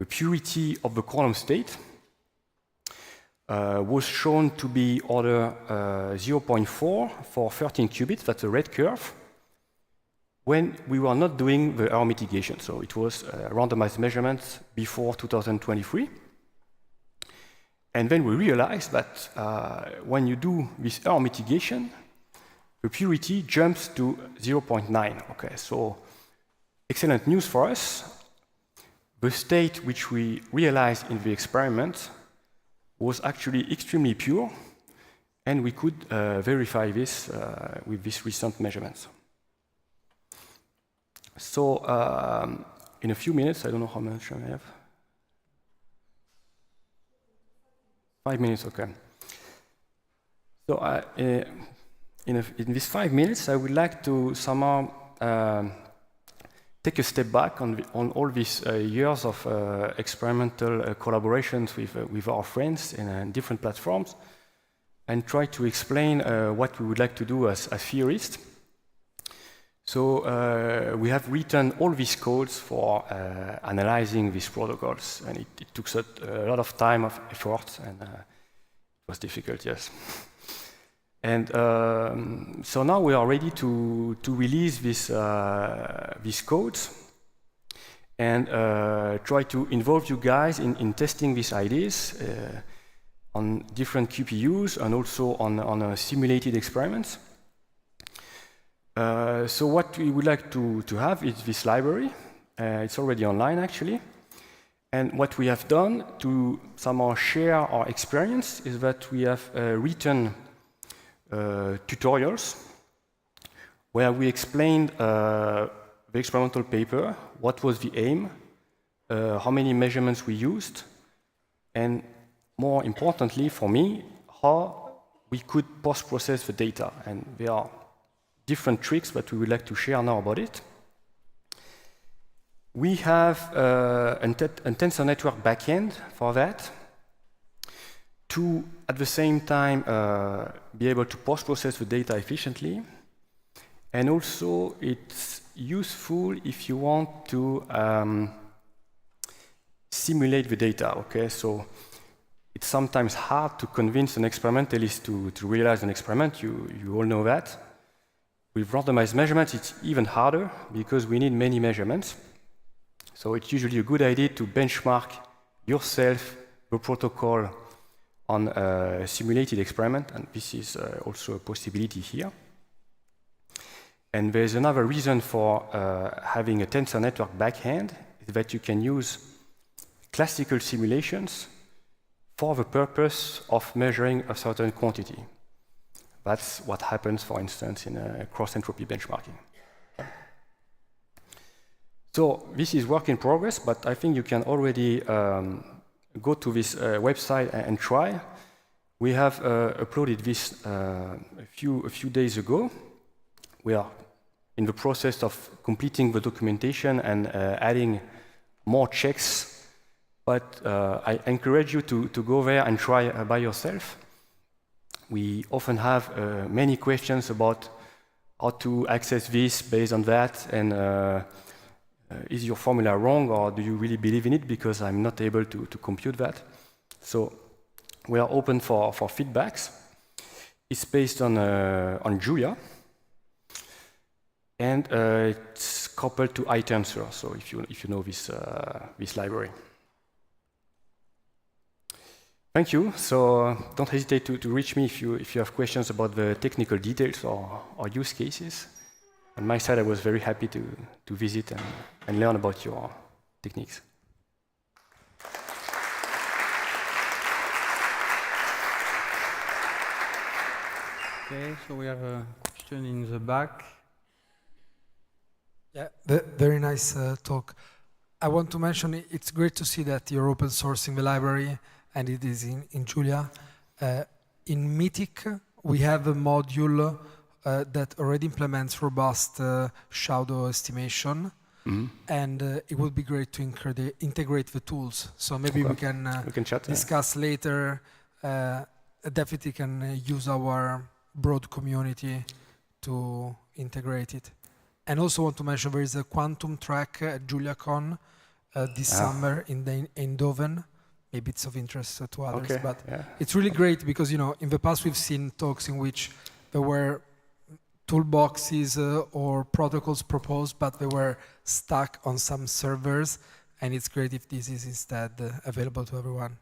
the purity of the quantum state was shown to be order 0.4 for 13 qubits, that's a red curve, when we were not doing the error mitigation. So it was randomized measurements before 2023. And then we realized that when you do this error mitigation, the purity jumps to 0.9. Okay, so excellent news for us. The state which we realized in the experiment was actually extremely pure, and we could verify this with these recent measurements. So in a few minutes, I don't know how much I have. 5 minutes, okay. So in these 5 minutes, I would like to somehow take a step back on all these years of experimental collaborations with our friends in different platforms, and try to explain what we would like to do as theorists. So we have written all these codes for analyzing these protocols, and it took a lot of time, of effort, and it was difficult, yes. And so now we are ready to release these codes and try to involve you guys in testing these ideas on different QPUs and also on simulated experiments. So what we would like to have is this library. It's already online, actually. And what we have done to somehow share our experience is that we have written tutorials where we explained the experimental paper, what was the aim, how many measurements we used, and more importantly for me, how we could post-process the data. And there are different tricks that we would like to share now about it. We have a tensor network backend for that, to, at the same time, be able to post-process the data efficiently. And also, it's useful if you want to simulate the data, okay? So it's sometimes hard to convince an experimentalist to realize an experiment. You all know that. With randomized measurements, it's even harder because we need many measurements. So it's usually a good idea to benchmark yourself, your protocol on a simulated experiment, and this is also a possibility here. And there's another reason for having a tensor network backhand, is that you can use classical simulations for the purpose of measuring a certain quantity. That's what happens, for instance, in cross-entropy benchmarking. So this is work in progress, but I think you can already go to this website and try. We have uploaded this a few days ago. We are in the process of completing the documentation and adding more checks, but I encourage you to go there and try by yourself. We often have many questions about how to access this based on that, and is your formula wrong, or do you really believe in it, because I'm not able to compute that. So we are open for feedbacks. It's based on Julia, and it's coupled to iTensor, so if you know this library. Thank you. So don't hesitate to reach me if you have questions about the technical details or use cases. On my side, I was very happy to visit and learn about your techniques. Okay, so we have a question in the back. Yeah, very nice talk. I want to mention it's great to see that you're open sourcing the library, and it is in Julia. In Mythic, we have a module that already implements robust shadow estimation, and it would be great to integrate the tools. So maybe we can discuss later. Definitely can use our broad community to integrate it. And also want to mention there is a quantum track at JuliaCon this summer in Eindhoven. Maybe it's of interest to others, but it's really great because, you know, in the past we've seen talks in which there were toolboxes or protocols proposed, but they were stuck on some servers, and it's great if this is instead available to everyone.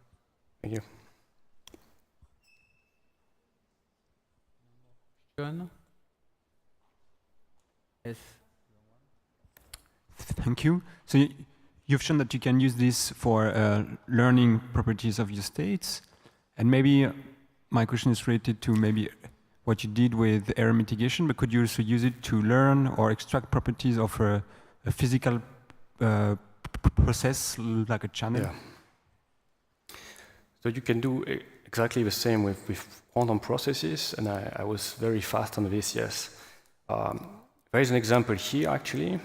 Thank you. John? Yes. Thank you. So you've shown that you can use this for learning properties of your states. And maybe my question is related to maybe what you did with error mitigation, but could you also use it to learn or extract properties of a physical process like a channel? Yeah. So you can do exactly the same with quantum processes, and I was very fast on this, yes. There is an example here, actually.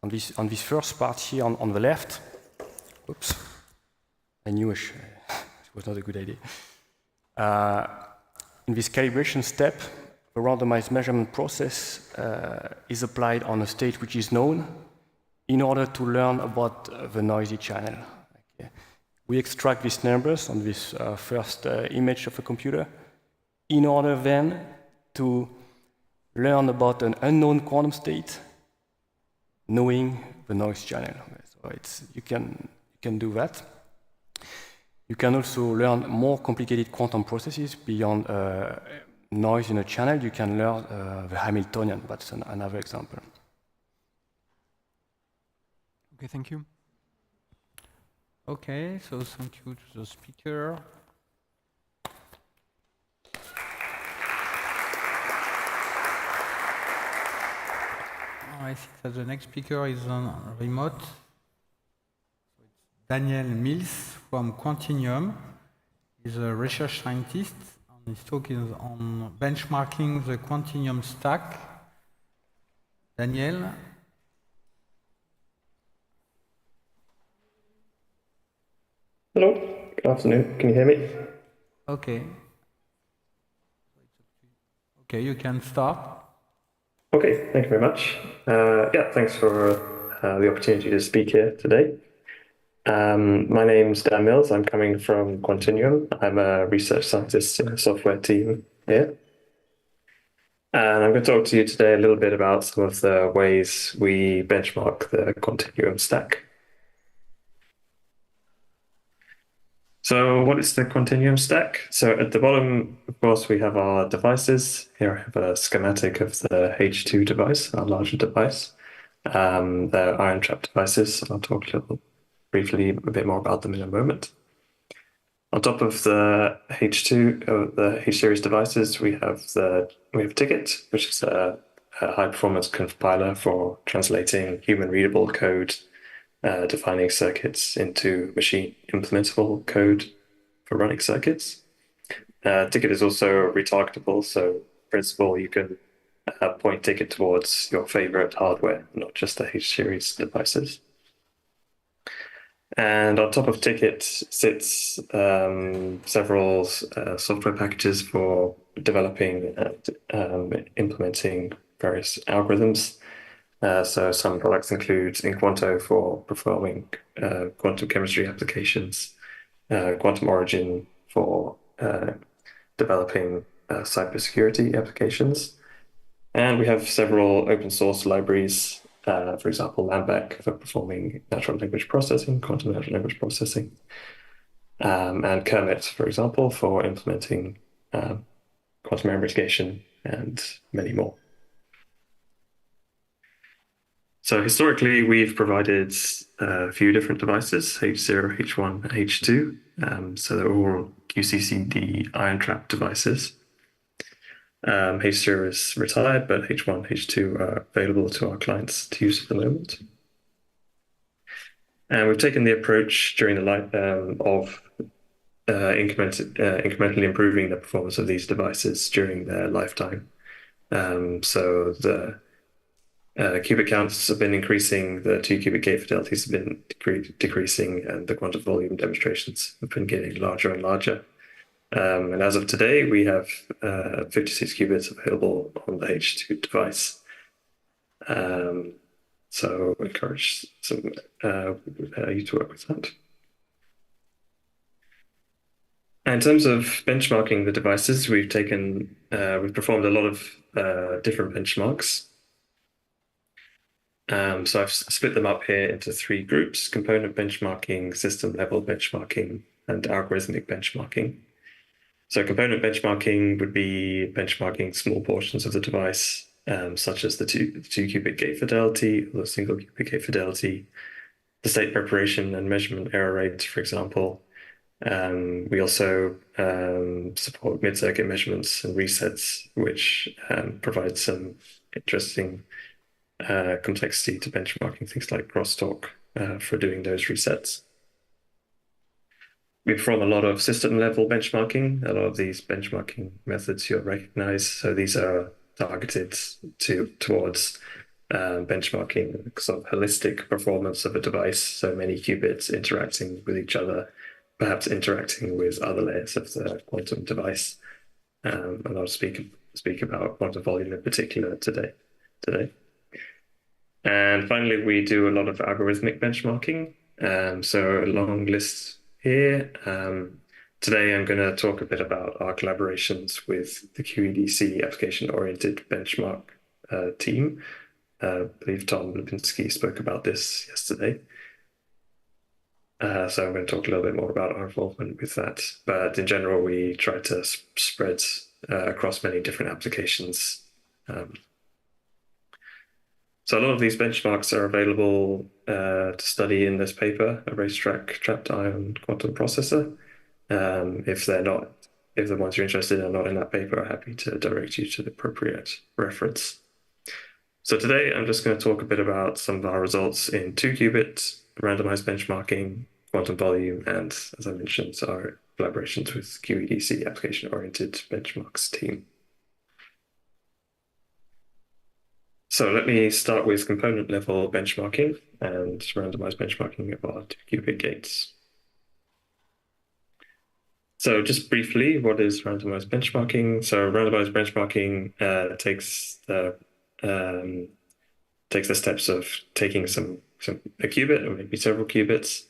On this first part here on the left, oops, I knew it was not a good idea. In this calibration step, the randomized measurement process is applied on a state which is known in order to learn about the noisy channel. Okay. We extract these numbers on this first image of a computer in order then to learn about an unknown quantum state, knowing the noise channel. So you can do that. You can also learn more complicated quantum processes beyond noise in a channel. You can learn the Hamiltonian. That's another example. Okay, thank you. Okay, so thank you to the speaker. I think that the next speaker is on remote. Daniel Mills from Quantinuum. He's a research scientist, and his talk is on benchmarking the Quantinuum stack. Daniel? Hello, good afternoon. Can you hear me? Okay. Okay, you can start. Okay, thank you very much. Yeah, thanks for the opportunity to speak here today. My name's Dan Mills. I'm coming from Continuum. I'm a research scientist in the software team here. And I'm going to talk to you today a little bit about some of the ways we benchmark the Continuum stack. So what is the Continuum stack? So at the bottom, of course, we have our devices. Here I have a schematic of the H2 device, our larger device. They're ion trap devices. I'll talk briefly a bit more about them in a moment. On top of the H2, the H series devices, we have Ticket, which is a high performance compiler for translating human readable code, defining circuits into machine implementable code for running circuits. Ticket is also retargetable, so in principle you can point Ticket towards your favorite hardware, not just the H series devices. And on top of Ticket sits several software packages for developing and implementing various algorithms. So some products include Inquanto for performing quantum chemistry applications, Quantum Origin for developing cybersecurity applications. And we have several open source libraries, for example, Lambek for performing natural language processing, quantum natural language processing, and Kermit, for example, for implementing quantum error mitigation, and many more. So historically, we've provided a few different devices, H0, H1, H2. So they're all QCCD ion trap devices. H0 is retired, but H1, H2 are available to our clients to use at the moment. And we've taken the approach during the life of incrementally improving the performance of these devices during their lifetime. So the qubit counts have been increasing, the 2-qubit gate fidelities have been decreasing, and the quantum volume demonstrations have been getting larger and larger. And as of today, we have 56 qubits available on the H2 device. So I encourage you to work with that. In terms of benchmarking the devices, we've performed a lot of different benchmarks. So I've split them up here into 3 groups: component benchmarking, system level benchmarking, and algorithmic benchmarking. So component benchmarking would be benchmarking small portions of the device, such as the 2-qubit gate fidelity or the single qubit gate fidelity, the state preparation and measurement error rates, for example. We also support mid-circuit measurements and resets, which provide some interesting complexity to benchmarking things like crosstalk for doing those resets. We perform a lot of system level benchmarking. A lot of these benchmarking methods you'll recognize. So these are targeted towards benchmarking sort of holistic performance of a device. So many qubits interacting with each other, perhaps interacting with other layers of the quantum device. And I'll speak about quantum volume in particular today. And finally, we do a lot of algorithmic benchmarking. So a long list here. Today, I'm going to talk a bit about our collaborations with the QEDC application-oriented benchmark team. I believe Tom Lipinski spoke about this yesterday. So I'm going to talk a little bit more about our involvement with that. But in general, we try to spread across many different applications. So a lot of these benchmarks are available to study in this paper, a racetrack trapped ion quantum processor. If the ones you're interested in are not in that paper, I'm happy to direct you to the appropriate reference. So today, I'm just going to talk a bit about some of our results in 2-qubit, randomized benchmarking, quantum volume, and, as I mentioned, our collaborations with QEDC application-oriented benchmarks team. So let me start with component level benchmarking and randomized benchmarking of our 2-qubit gates. So just briefly, what is randomized benchmarking? So randomized benchmarking takes the steps of taking a qubit or maybe several qubits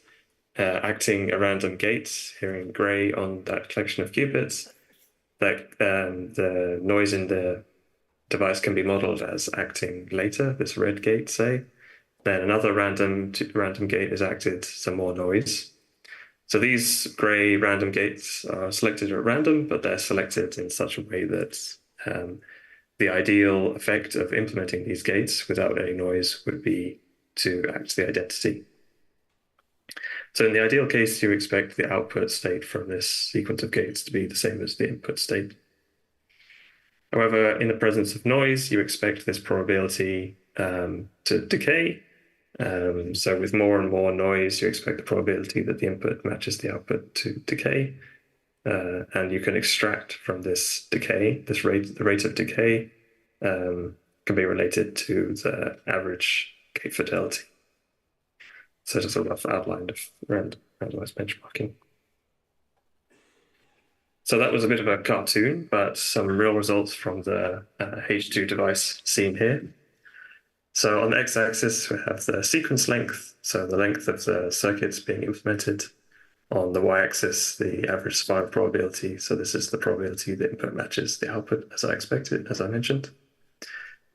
acting a random gate, here in gray on that collection of qubits, that the noise in the device can be modeled as acting later, this red gate, say. Then another random gate is acted, some more noise. So these gray random gates are selected at random, but they're selected in such a way that the ideal effect of implementing these gates without any noise would be to act the identity. So in the ideal case, you expect the output state from this sequence of gates to be the same as the input state. However, in the presence of noise, you expect this probability to decay. So with more and more noise, you expect the probability that the input matches the output to decay. And you can extract from this decay, the rate of decay can be related to the average gate fidelity. So just a rough outline of randomized benchmarking. So that was a bit of a cartoon, but some real results from the H2 device seen here. So on the x-axis, we have the sequence length, so the length of the circuits being implemented. On the y-axis, the average survival probability. So this is the probability the input matches the output as I expected, as I mentioned.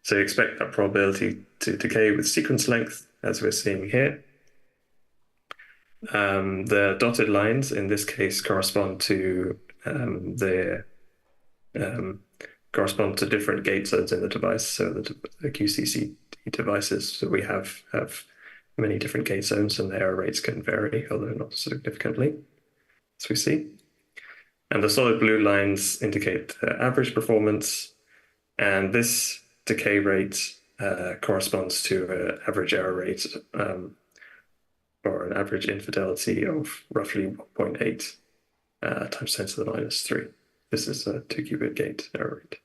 So you expect that probability to decay with sequence length, as we're seeing here. The dotted lines in this case correspond to correspond to different gate zones in the device. So the QCC devices that we have many different gate zones, and the error rates can vary, although not significantly, as we see. And the solid blue lines indicate the average performance, and this decay rate corresponds to an average error rate or an average infidelity of roughly 1.8 times 10 to the minus 3. This is a 2-qubit gate error rate.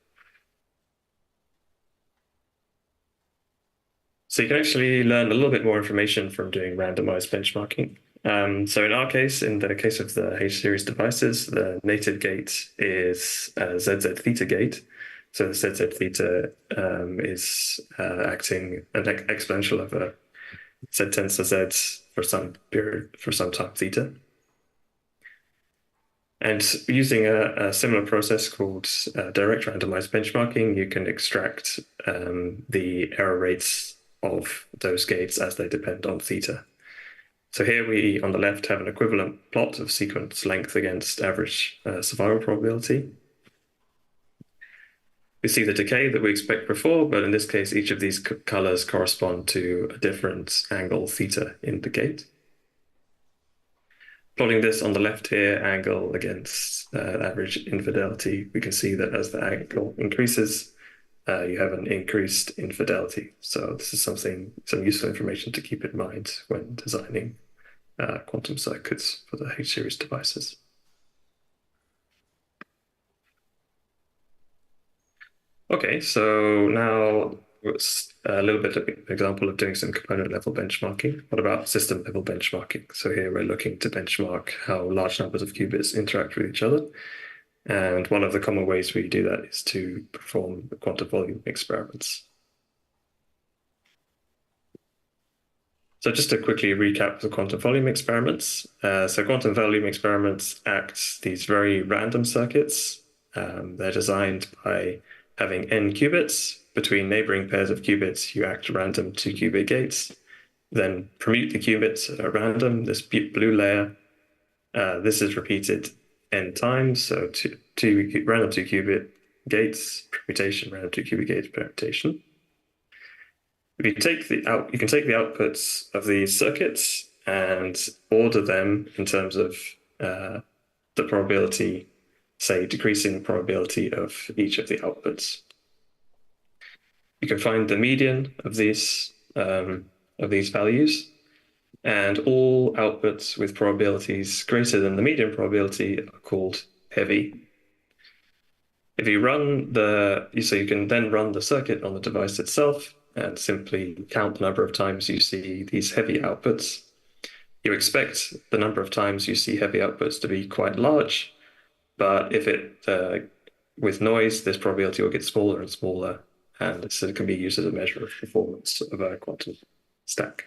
So you can actually learn a little bit more information from doing randomized benchmarking. So in our case, in the case of the H-series devices, the native gate is a ZZ theta gate. So the ZZ theta is acting an exponential of a Z tends to Z for some period, for some time theta. And using a similar process called direct randomized benchmarking, you can extract the error rates of those gates as they depend on theta. So here we, on the left, have an equivalent plot of sequence length against average survival probability. We see the decay that we expect before, but in this case, each of these colors correspond to a different angle theta in the gate. Plotting this on the left here, angle against average infidelity, we can see that as the angle increases, you have an increased infidelity. So this is some useful information to keep in mind when designing quantum circuits for the H-series devices. Okay, so now it's a little bit of an example of doing some component level benchmarking. What about system level benchmarking? So here we're looking to benchmark how large numbers of qubits interact with each other. And one of the common ways we do that is to perform quantum volume experiments. So just to quickly recap the quantum volume experiments. So quantum volume experiments act these very random circuits. They're designed by having n qubits. Between neighboring pairs of qubits, you act random 2-qubit gates, then permute the qubits at random, this blue layer. This is repeated n times, so random 2-qubit gates, permutation, random 2-qubit gates, permutation. You can take the outputs of these circuits and order them in terms of the probability, say, decreasing probability of each of the outputs. You can find the median of these values, and all outputs with probabilities greater than the median probability are called heavy. If you run you can then run the circuit on the device itself and simply count the number of times you see these heavy outputs. You expect the number of times you see heavy outputs to be quite large, but if with noise, this probability will get smaller and smaller, and so it can be used as a measure of performance of a quantum stack.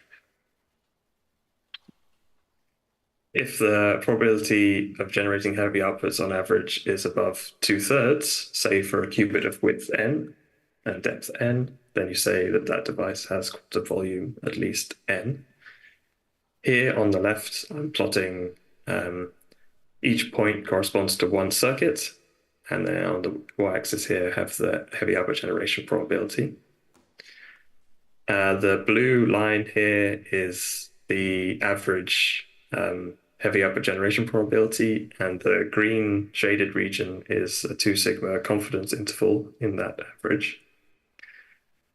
If the probability of generating heavy outputs on average is above 2/3, say for a qubit of width n and depth n, then you say that that device has quantum volume at least n. Here on the left, I'm plotting each point corresponds to one circuit, and then on the y-axis here have the heavy output generation probability. The blue line here is the average heavy output generation probability, and the green shaded region is a 2 sigma confidence interval in that average.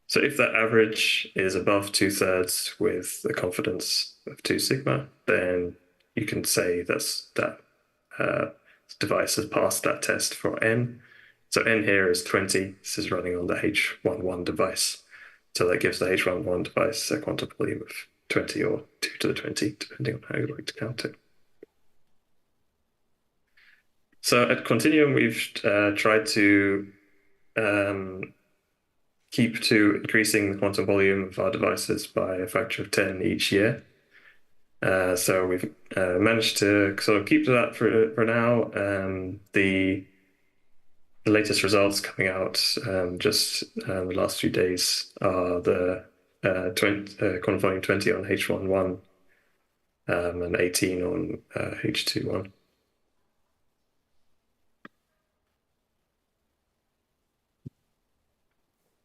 So if that average is above 2/3 with the confidence of 2 sigma, then you can say that device has passed that test for n. So n here is 20. This is running on the H11 device. So that gives the H11 device a quantum volume of 20 or 2 to the 20, depending on how you like to count it. So at Continuum, we've tried to keep to increasing the quantum volume of our devices by a factor of 10 each year. So we've managed to sort of keep to that for now. The latest results coming out just the last few days are the quantum volume 20 on H11 and 18 on H21.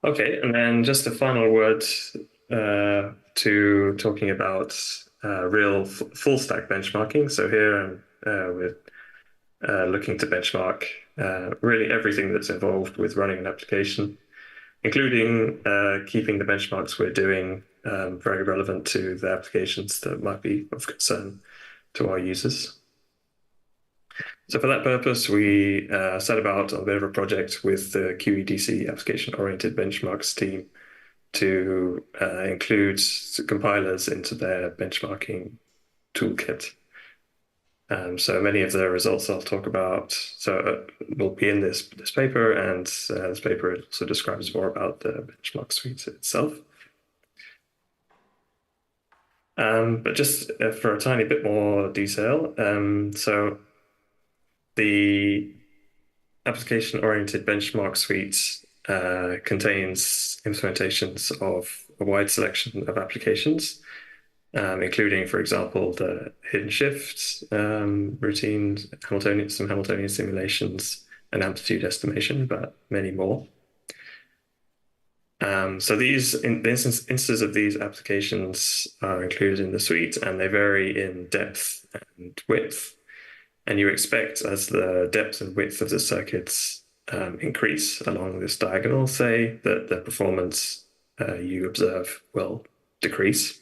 Okay, and then just a final word to talking about real full stack benchmarking. So here we're looking to benchmark really everything that's involved with running an application, including keeping the benchmarks we're doing very relevant to the applications that might be of concern to our users. So for that purpose, we set about a bit of a project with the QEDC application-oriented benchmarks team to include compilers into their benchmarking toolkit. So many of the results I'll talk about will be in this paper, and this paper also describes more about the benchmark suite itself. But just for a tiny bit more detail, so the application-oriented benchmark suite contains implementations of a wide selection of applications, including, for example, the hidden shift routines, some Hamiltonian simulations, and amplitude estimation, but many more. So the instances of these applications are included in the suite, and they vary in depth and width. And you expect, as the depth and width of the circuits increase along this diagonal, say, that the performance you observe will decrease.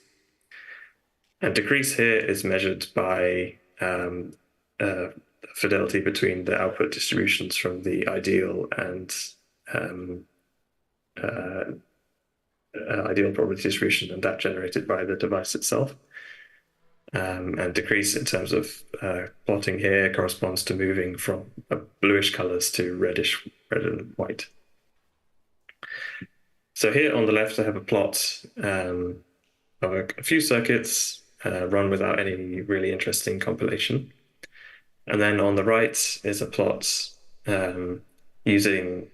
And decrease here is measured by fidelity between the output distributions from the ideal and ideal probability distribution, and that generated by the device itself. And decrease in terms of plotting here corresponds to moving from bluish colors to red and white. So here on the left, I have a plot of a few circuits run without any really interesting compilation. And then on the right is a plot using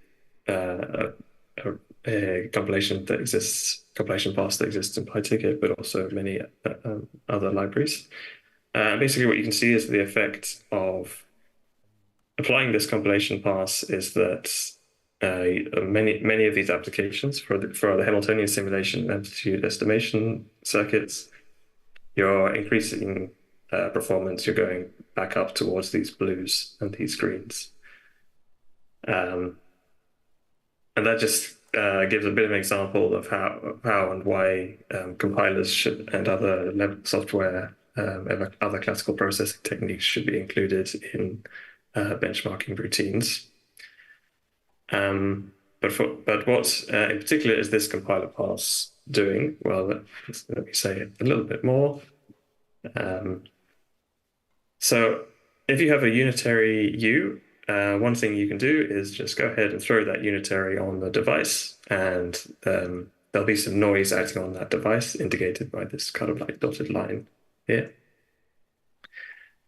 a compilation that exists, compilation paths that exist in PyTicket, but also many other libraries. Basically, what you can see is the effect of applying this compilation pass is that many of these applications for the Hamiltonian simulation and amplitude estimation circuits, you're increasing performance, you're going back up towards these blues and these greens. And that just gives a bit of an example of how and why compilers should, and other software, other classical processing techniques should be included in benchmarking routines. But what in particular is this compiler pass doing? Well, let me say it a little bit more. So if you have a unitary U, one thing you can do is just go ahead and throw that unitary on the device, and there'll be some noise acting on that device, indicated by this kind of like dotted line here.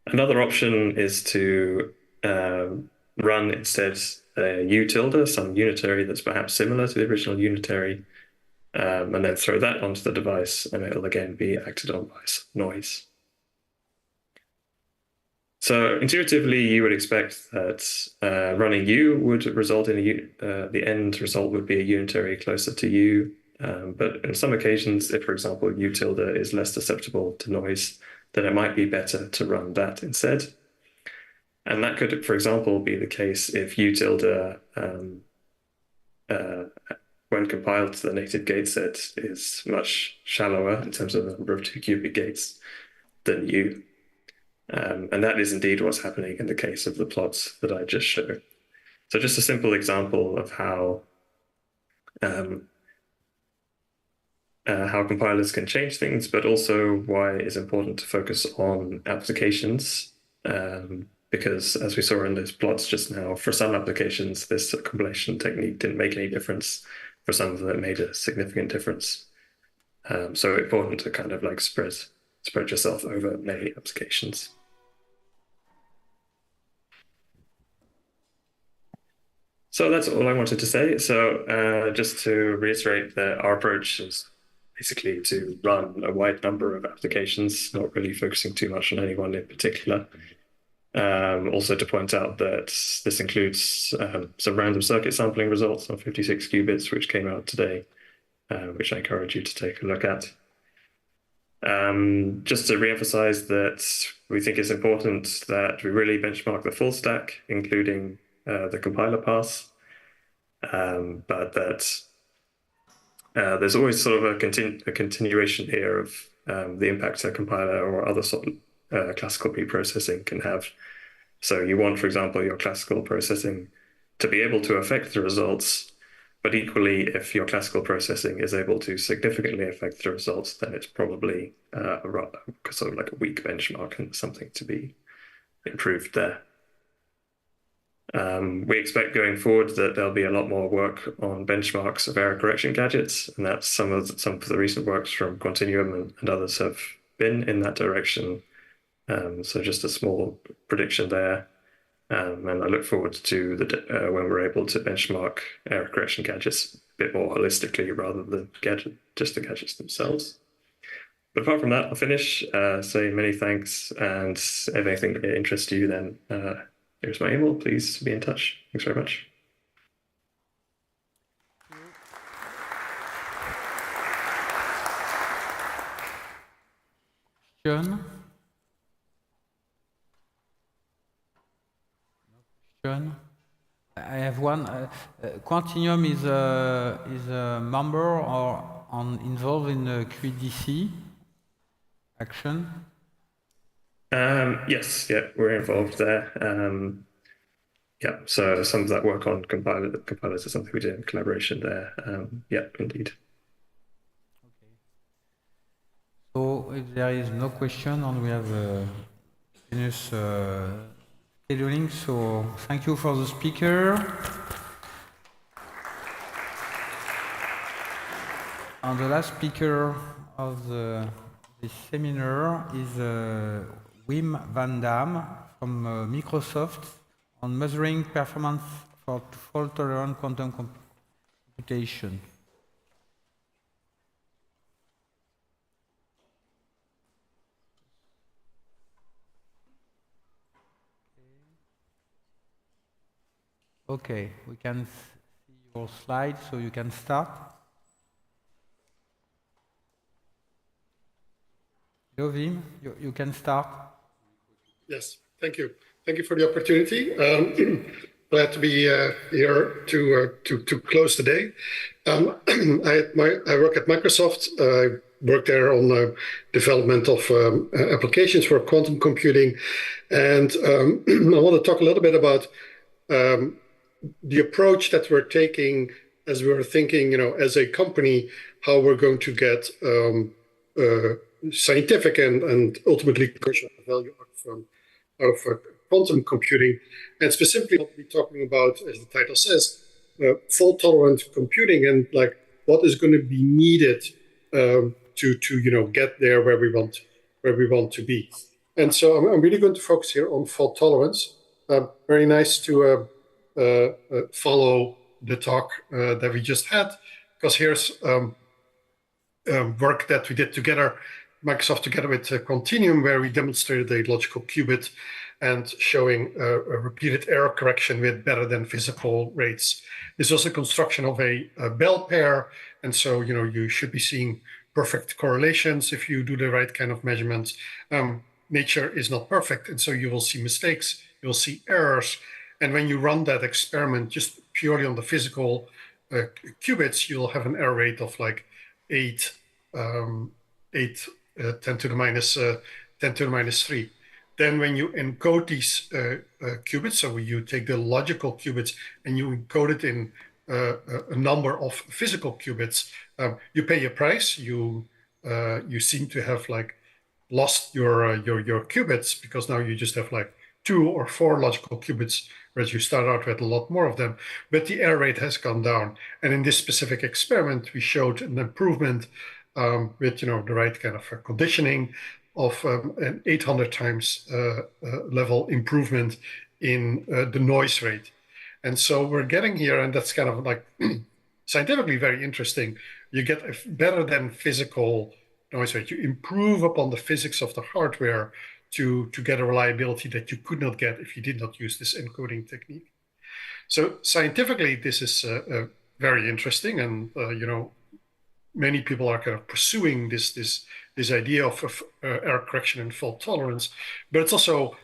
Another option is to run instead a U tilde, some unitary that's perhaps similar to the original unitary, and then throw that onto the device, and it'll again be acted on by noise. So intuitively, you would expect that running U would result in the end result would be a unitary closer to U. But in some occasions, if, for example, U tilde is less susceptible to noise, then it might be better to run that instead. And that could, for example, be the case if U tilde, when compiled to the native gate set, is much shallower in terms of the number of 2-qubit gates than U. And that is indeed what's happening in the case of the plots that I just showed. So just a simple example of how compilers can change things, but also why it's important to focus on applications. Because as we saw in those plots just now, for some applications, this compilation technique didn't make any difference. For some of them, it made a significant difference. So important to kind of like spread yourself over many applications. So that's all I wanted to say. So just to reiterate that our approach is basically to run a wide number of applications, not really focusing too much on any one in particular. Also to point out that this includes some random circuit sampling results on 56 qubits, which came out today, which I encourage you to take a look at. Just to reemphasize that we think it's important that we really benchmark the full stack, including the compiler pass, but that there's always sort of a continuation here of the impact a compiler or other sort of classical preprocessing can have. So you want, for example, your classical processing to be able to affect the results, but equally, if your classical processing is able to significantly affect the results, then it's probably sort of like a weak benchmark and something to be improved there. We expect going forward that there'll be a lot more work on benchmarks of error correction gadgets, and that's some of the recent works from Continuum and others have been in that direction. So just a small prediction there, and I look forward to when we're able to benchmark error correction gadgets a bit more holistically rather than just the gadgets themselves. But apart from that, I'll finish saying many thanks, and if anything interests you, then here's my email. Please be in touch. Thanks very much. John? I have one. Quantinuum is a member or involved in the QDC action? Yes, yeah, we're involved there. Yeah, so some of that work on compilers is something we did in collaboration there. Yeah, indeed. Okay. So if there is no question, and we have finished scheduling, so thank you for the speaker. And the last speaker of this seminar is Wim van Dam from Microsoft on measuring performance for fault-tolerant quantum computation. Okay, we can see your slide, so you can start. Hello, Wim, you can start. Yes, thank you. Thank you for the opportunity. Glad to be here to close the day. I work at Microsoft. I work there on the development of applications for quantum computing. And I want to talk a little bit about the approach that we're taking as we're thinking, as a company, how we're going to get scientific and ultimately commercial value out of quantum computing. And specifically, I'll be talking about, as the title says, fault-tolerant computing and like what is going to be needed to get there where we want to be. And so I'm really going to focus here on fault tolerance. Very nice to follow the talk that we just had, because here's work that we did together, Microsoft together with Continuum, where we demonstrated a logical qubit and showing a repeated error correction with better than physical rates. This was a construction of a bell pair, and so you should be seeing perfect correlations if you do the right kind of measurements. Nature is not perfect, and so you will see mistakes, you'll see errors, and when you run that experiment just purely on the physical qubits, you'll have an error rate of like 10 to the minus 3. Then when you encode these qubits, so you take the logical qubits and you encode it in a number of physical qubits, you pay a price. You seem to have like lost your qubits, because now you just have like 2 or 4 logical qubits, whereas you start out with a lot more of them. But the error rate has gone down, and in this specific experiment, we showed an improvement with the right kind of conditioning of an 800 times level improvement in the noise rate. And so we're getting here, and that's kind of like scientifically very interesting. You get a better than physical noise rate. You improve upon the physics of the hardware to get a reliability that you could not get if you did not use this encoding technique. So scientifically, this is very interesting, and many people are kind of pursuing this idea of error correction and fault tolerance. But it's also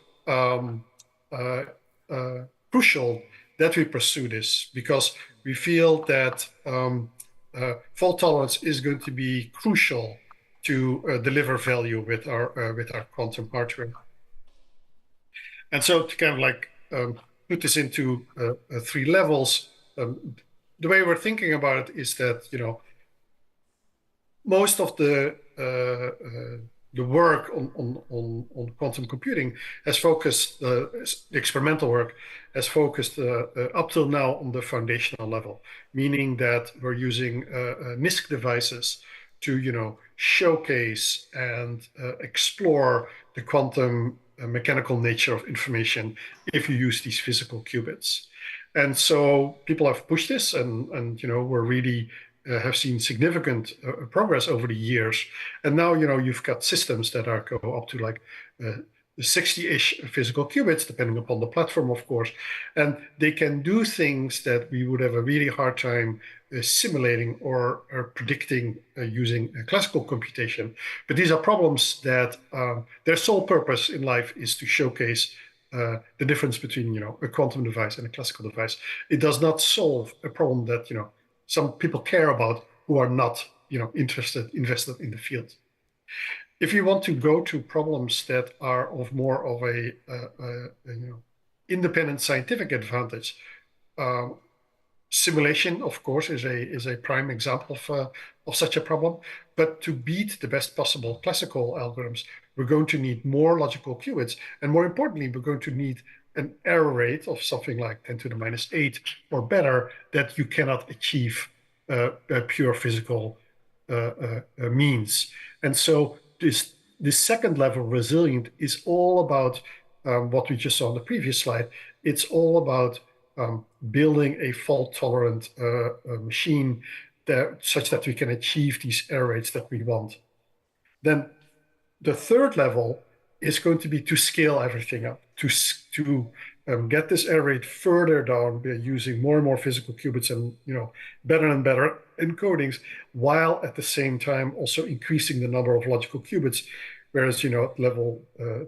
crucial that we pursue this, because we feel that fault tolerance is going to be crucial to deliver value with our quantum hardware. And so to kind of like put this into 3 levels, the way we're thinking about it is that most of the work on quantum computing has focused, the experimental work has focused up till now on the foundational level, meaning that we're using NISQ devices to showcase and explore the quantum mechanical nature of information if you use these physical qubits. And so people have pushed this, and we're really have seen significant progress over the years. And now, you've got systems that go up to like 60-ish physical qubits, depending upon the platform, of course. And they can do things that we would have a really hard time simulating or predicting using classical computation. But these are problems that their sole purpose in life is to showcase the difference between, a quantum device and a classical device. It does not solve a problem that, some people care about who are not, invested in the field. If you want to go to problems that are of more of a independent scientific advantage, simulation, of course, is a prime example of such a problem. But to beat the best possible classical algorithms, we're going to need more logical qubits, and more importantly, we're going to need an error rate of something like 10 to the minus 8 or better that you cannot achieve pure physical means. And so this second level, resilient, is all about what we just saw on the previous slide. It's all about building a fault-tolerant machine such that we can achieve these error rates that we want. Then the third level is going to be to scale everything up, to get this error rate further down by using more and more physical qubits and better and better encodings, while at the same time also increasing the number of logical qubits. Whereas the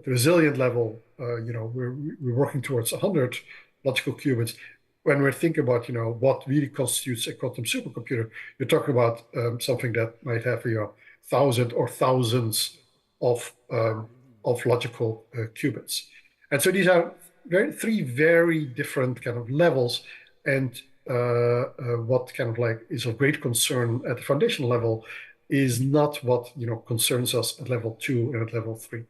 resilient level, we're working towards 100 logical qubits. When we're thinking about what really constitutes a quantum supercomputer, you're talking about something that might have 1,000 or thousands of logical qubits. And so these are 3 very different kind of levels, and what kind of like is of great concern at the foundational level is not what concerns us at level 2 and at level 3.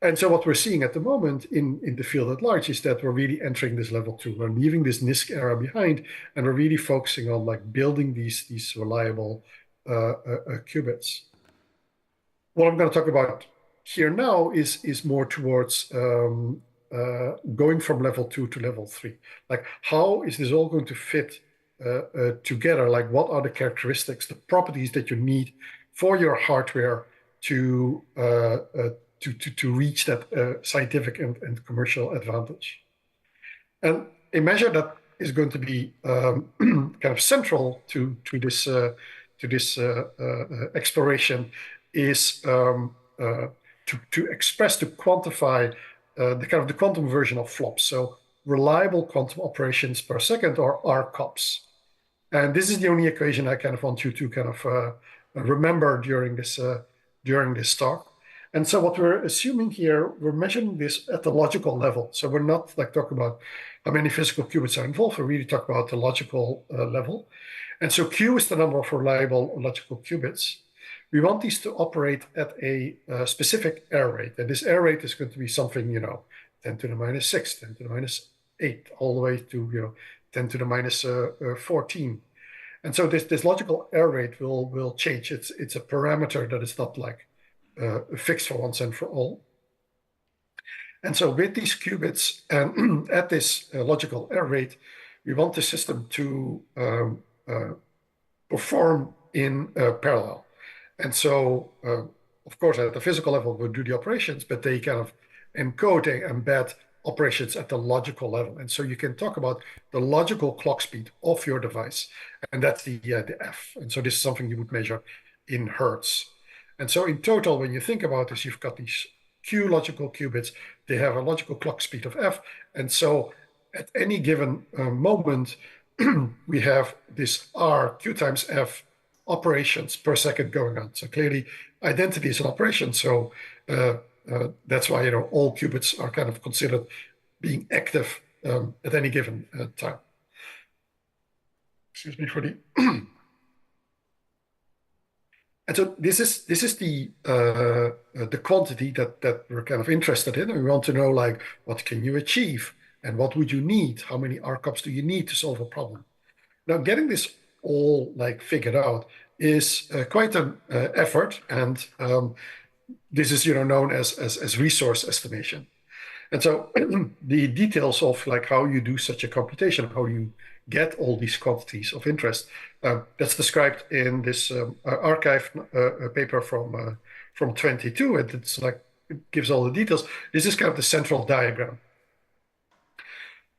And so what we're seeing at the moment in the field at large is that we're really entering this level 2. We're leaving this NISQ era behind, and we're really focusing on like building these reliable qubits. What I'm going to talk about here now is more towards going from level 2 to level 3. Like, how is this all going to fit together? Like, what are the characteristics, the properties that you need for your hardware to reach that scientific and commercial advantage? And a measure that is going to be kind of central to this exploration is to express, to quantify the quantum version of flops. So reliable quantum operations per second, or RCOPs. And this is the only equation I kind of want you to kind of remember during this talk. And so what we're assuming here, we're measuring this at the logical level. So we're not like talking about how many physical qubits are involved. We're really talking about the logical level. And so Q is the number of reliable logical qubits. We want these to operate at a specific error rate. And this error rate is going to be something, 10 to the minus 6, 10 to the minus 8, all the way to, 10 to the minus 14. And so this logical error rate will change. It's a parameter that is not like fixed for once and for all. And so with these qubits and at this logical error rate, we want the system to perform in parallel. And so, of course, at the physical level, we'll do the operations, but they kind of encode and embed operations at the logical level. And so you can talk about the logical clock speed of your device, and that's the F. And so this is something you would measure in hertz. And so in total, when you think about this, you've got these Q logical qubits. They have a logical clock speed of F. And so at any given moment, we have this R, Q times F, operations per second going on. So clearly, identity is an operation. So that's why all qubits are kind of considered being active at any given time. Excuse me for the. And so this is the quantity that we're kind of interested in, and we want to know, like, what can you achieve and what would you need? How many RCOPs do you need to solve a problem? Now, getting this all like figured out is quite an effort, and this is known as resource estimation. And so the details of like how you do such a computation, how you get all these quantities of interest, that's described in this archive paper from 22, and it's like it gives all the details. This is kind of the central diagram.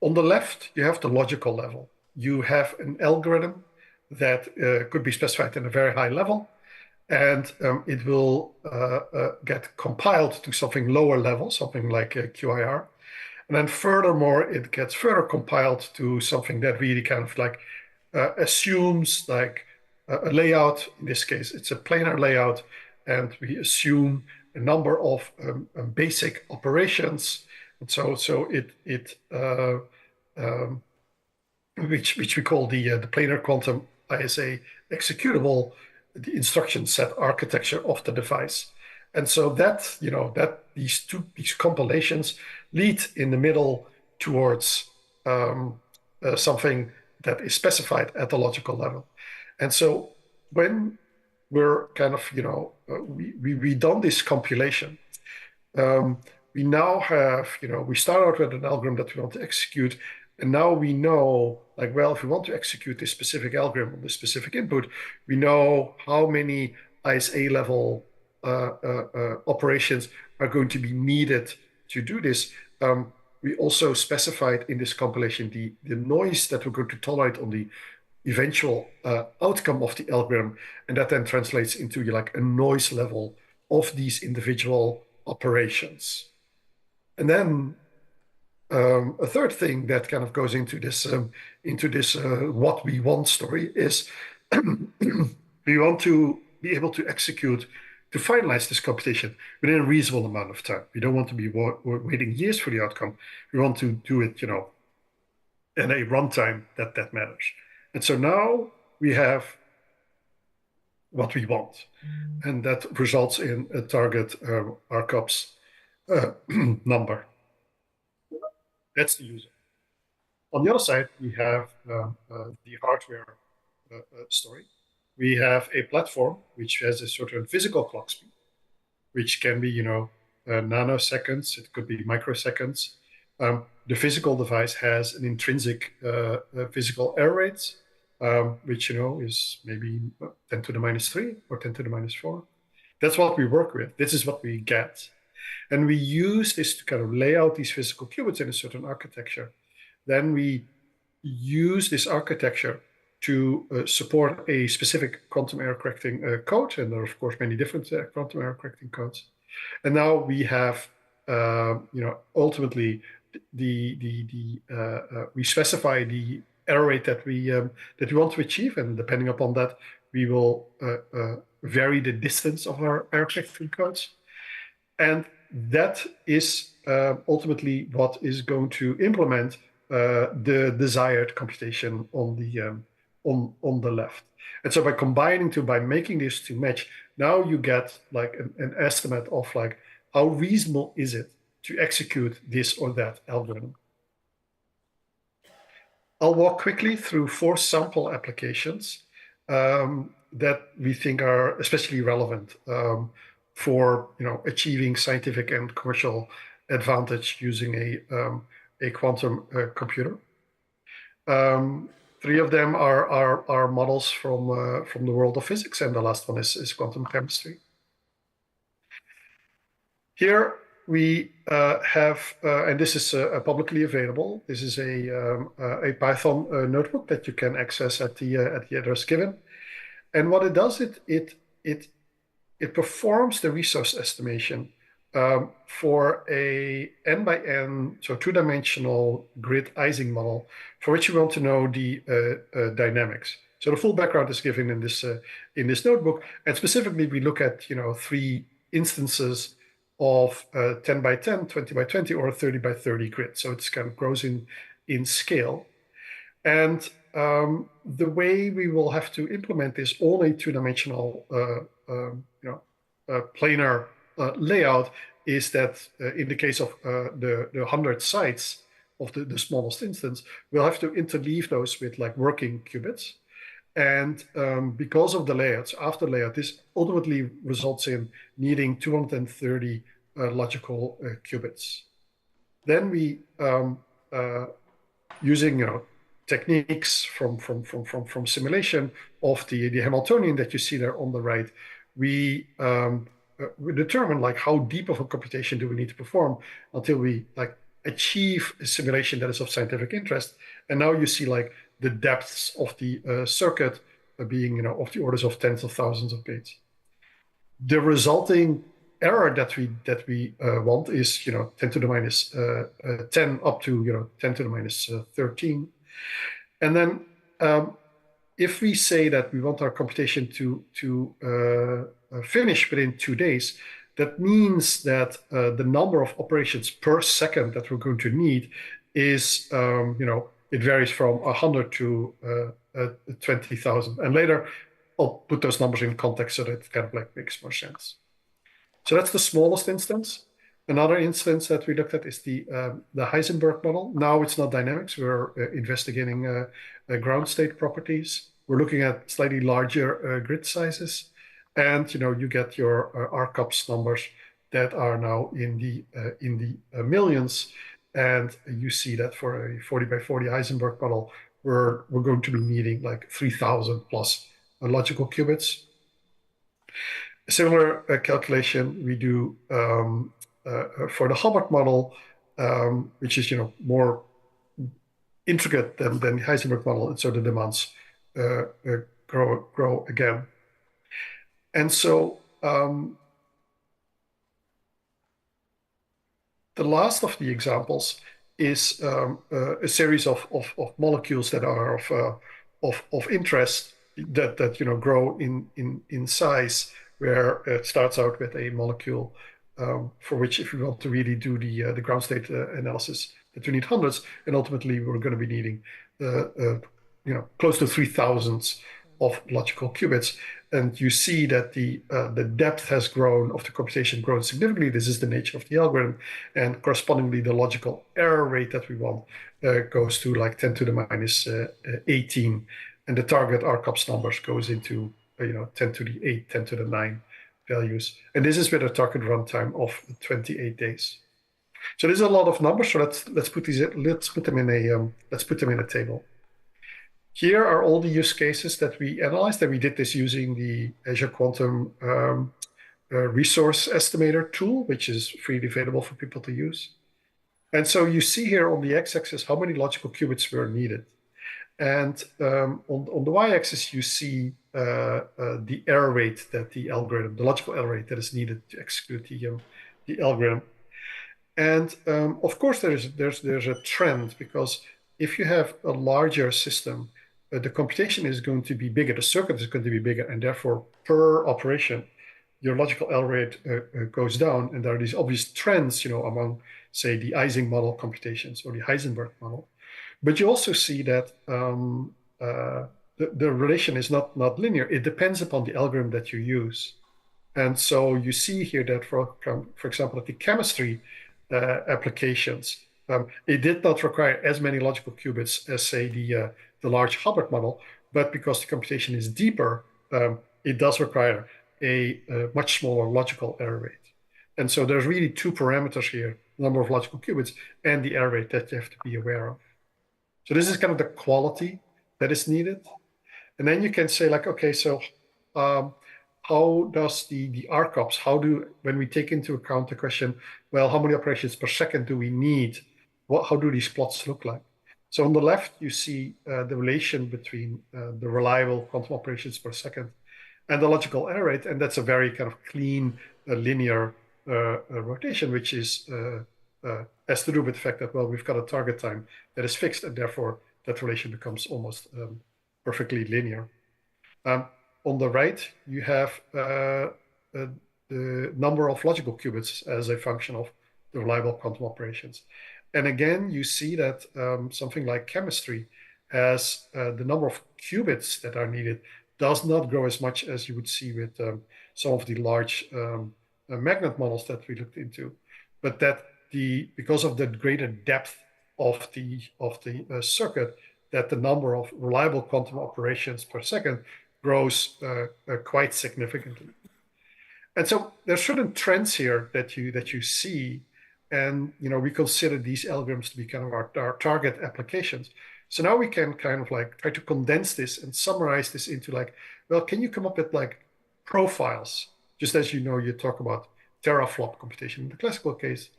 On the left, you have the logical level. You have an algorithm that could be specified in a very high level, and it will get compiled to something lower level, something like QIR. And then furthermore, it gets further compiled to something that really kind of like assumes like a layout. In this case, it's a planar layout, and we assume a number of basic operations. And so which we call the planar quantum ISA executable, the instruction set architecture of the device. And so that these compilations lead in the middle towards something that is specified at the logical level. And so when we're kind of we done this compilation, we now have we start out with an algorithm that we want to execute. And now we know, like, well, if we want to execute this specific algorithm on this specific input, we know how many ISA level operations are going to be needed to do this. We also specified in this compilation the noise that we're going to tolerate on the eventual outcome of the algorithm, and that then translates into like a noise level of these individual operations. And then a third thing that kind of goes into this what we want story is we want to be able to execute, to finalize this computation within a reasonable amount of time. We don't want to be waiting years for the outcome. We want to do it, in a runtime that matters. And so now we have what we want, and that results in a target RCOPs number. That's the user. On the other side, we have the hardware story. We have a platform which has a certain physical clock speed. which can be, nanoseconds, it could be microseconds. The physical device has an intrinsic physical error rate, which, is maybe 10 to the minus 3 or 10 to the minus 4. That's what we work with. This is what we get. And we use this to kind of lay out these physical qubits in a certain architecture. Then we use this architecture to support a specific quantum error correcting code. And there are, of course, many different quantum error correcting codes. And now we have, ultimately, we specify the error rate that we want to achieve, and depending upon that, we will vary the distance of our error correcting codes, and that is ultimately what is going to implement the desired computation on the left. And so by making this to match, now you get like an estimate of like how reasonable is it to execute this or that algorithm. I'll walk quickly through 4 sample applications that we think are especially relevant for achieving scientific and commercial advantage using a quantum computer. 3 of them are models from the world of physics, and the last one is quantum chemistry. Here we have, and this is publicly available. This is a Python notebook that you can access at the address given. And what it does, it performs the resource estimation for a n by n, so 2-dimensional grid Ising model, for which you want to know the dynamics. So the full background is given in this notebook, and specifically we look at 3 instances of 10 by 10, 20 by 20, or a 30 by 30 grid. So it's kind of grows in scale. And the way we will have to implement this on a 2-dimensional planar layout is that in the case of the 100 sites of the smallest instance, we'll have to interleave those with like working qubits. And because of the layouts, after layout, this ultimately results in needing 230 logical qubits. Then we, using techniques from simulation of the Hamiltonian that you see there on the right, we determine like how deep of a computation do we need to perform until we like achieve a simulation that is of scientific interest. And now you see like the depths of the circuit being of the orders of tens of thousands of gates. The resulting error that we want is 10 to the minus 10 up to 10 to the minus 13. And then if we say that we want our computation to finish within 2 days, that means that the number of operations per second that we're going to need is it varies from 100 to 20,000. And later, I'll put those numbers in context so that it kind of like makes more sense. So that's the smallest instance. Another instance that we looked at is the Heisenberg model. Now it's not dynamics. We're investigating ground state properties. We're looking at slightly larger grid sizes. And you get your RCOPS numbers that are now in the millions. And you see that for a 40 by 40 Heisenberg model, we're going to be needing like 3,000 plus logical qubits. A similar calculation we do for the Hubbard model, which is more intricate than the Heisenberg model, and so the demands grow again. And so the last of the examples is a series of molecules that are of interest that grow in size, where it starts out with a molecule for which, if we want to really do the ground state analysis, that we need hundreds, and ultimately we're going to be needing close to 3,000 of logical qubits. And you see that the depth has grown of the computation grown significantly. This is the nature of the algorithm, and correspondingly the logical error rate that we want goes to like 10 to the minus 18, and the target RCOPS numbers goes into 10 to the 8, 10 to the 9 values. And this is with a target runtime of 28 days. So there's a lot of numbers. So let's put them in a table. Here are all the use cases that we analyzed, and we did this using the Azure Quantum resource estimator tool, which is freely available for people to use. And so you see here on the x-axis how many logical qubits were needed. And on the y-axis, you see the error rate that the logical error rate that is needed to execute the algorithm. And of course, there's a trend, because if you have a larger system, the computation is going to be bigger, the circuit is going to be bigger, and therefore per operation, your logical error rate goes down. And there are these obvious trends, among, say, the Ising model computations or the Heisenberg model. But you also see that the relation is not linear. It depends upon the algorithm that you use. And so you see here that, for example, at the chemistry applications, it did not require as many logical qubits as, say, the large Hubbard model, but because the computation is deeper, it does require a much smaller logical error rate. And so there's really two parameters here, number of logical qubits and the error rate that you have to be aware of. So this is kind of the quality that is needed. And then you can say, like, okay, so how does the RCOPs, when we take into account the question, well, how many operations per second do we need? How do these plots look like? So on the left, you see the relation between the reliable quantum operations per second and the logical error rate. And that's a very kind of clean, linear rotation, which is has to do with the fact that, well, we've got a target time that is fixed, and therefore that relation becomes almost perfectly linear. On the right, you have the number of logical qubits as a function of the reliable quantum operations. And again, you see that something like chemistry has the number of qubits that are needed does not grow as much as you would see with some of the large magnet models that we looked into, but that because of the greater depth of the circuit, that the number of reliable quantum operations per second grows quite significantly. And so there's certain trends here that you see, and we consider these algorithms to be kind of our target applications. So now we can kind of like try to condense this and summarize this into like, well, can you come up with like profiles? Just as you talk about teraflop computation in the classical case,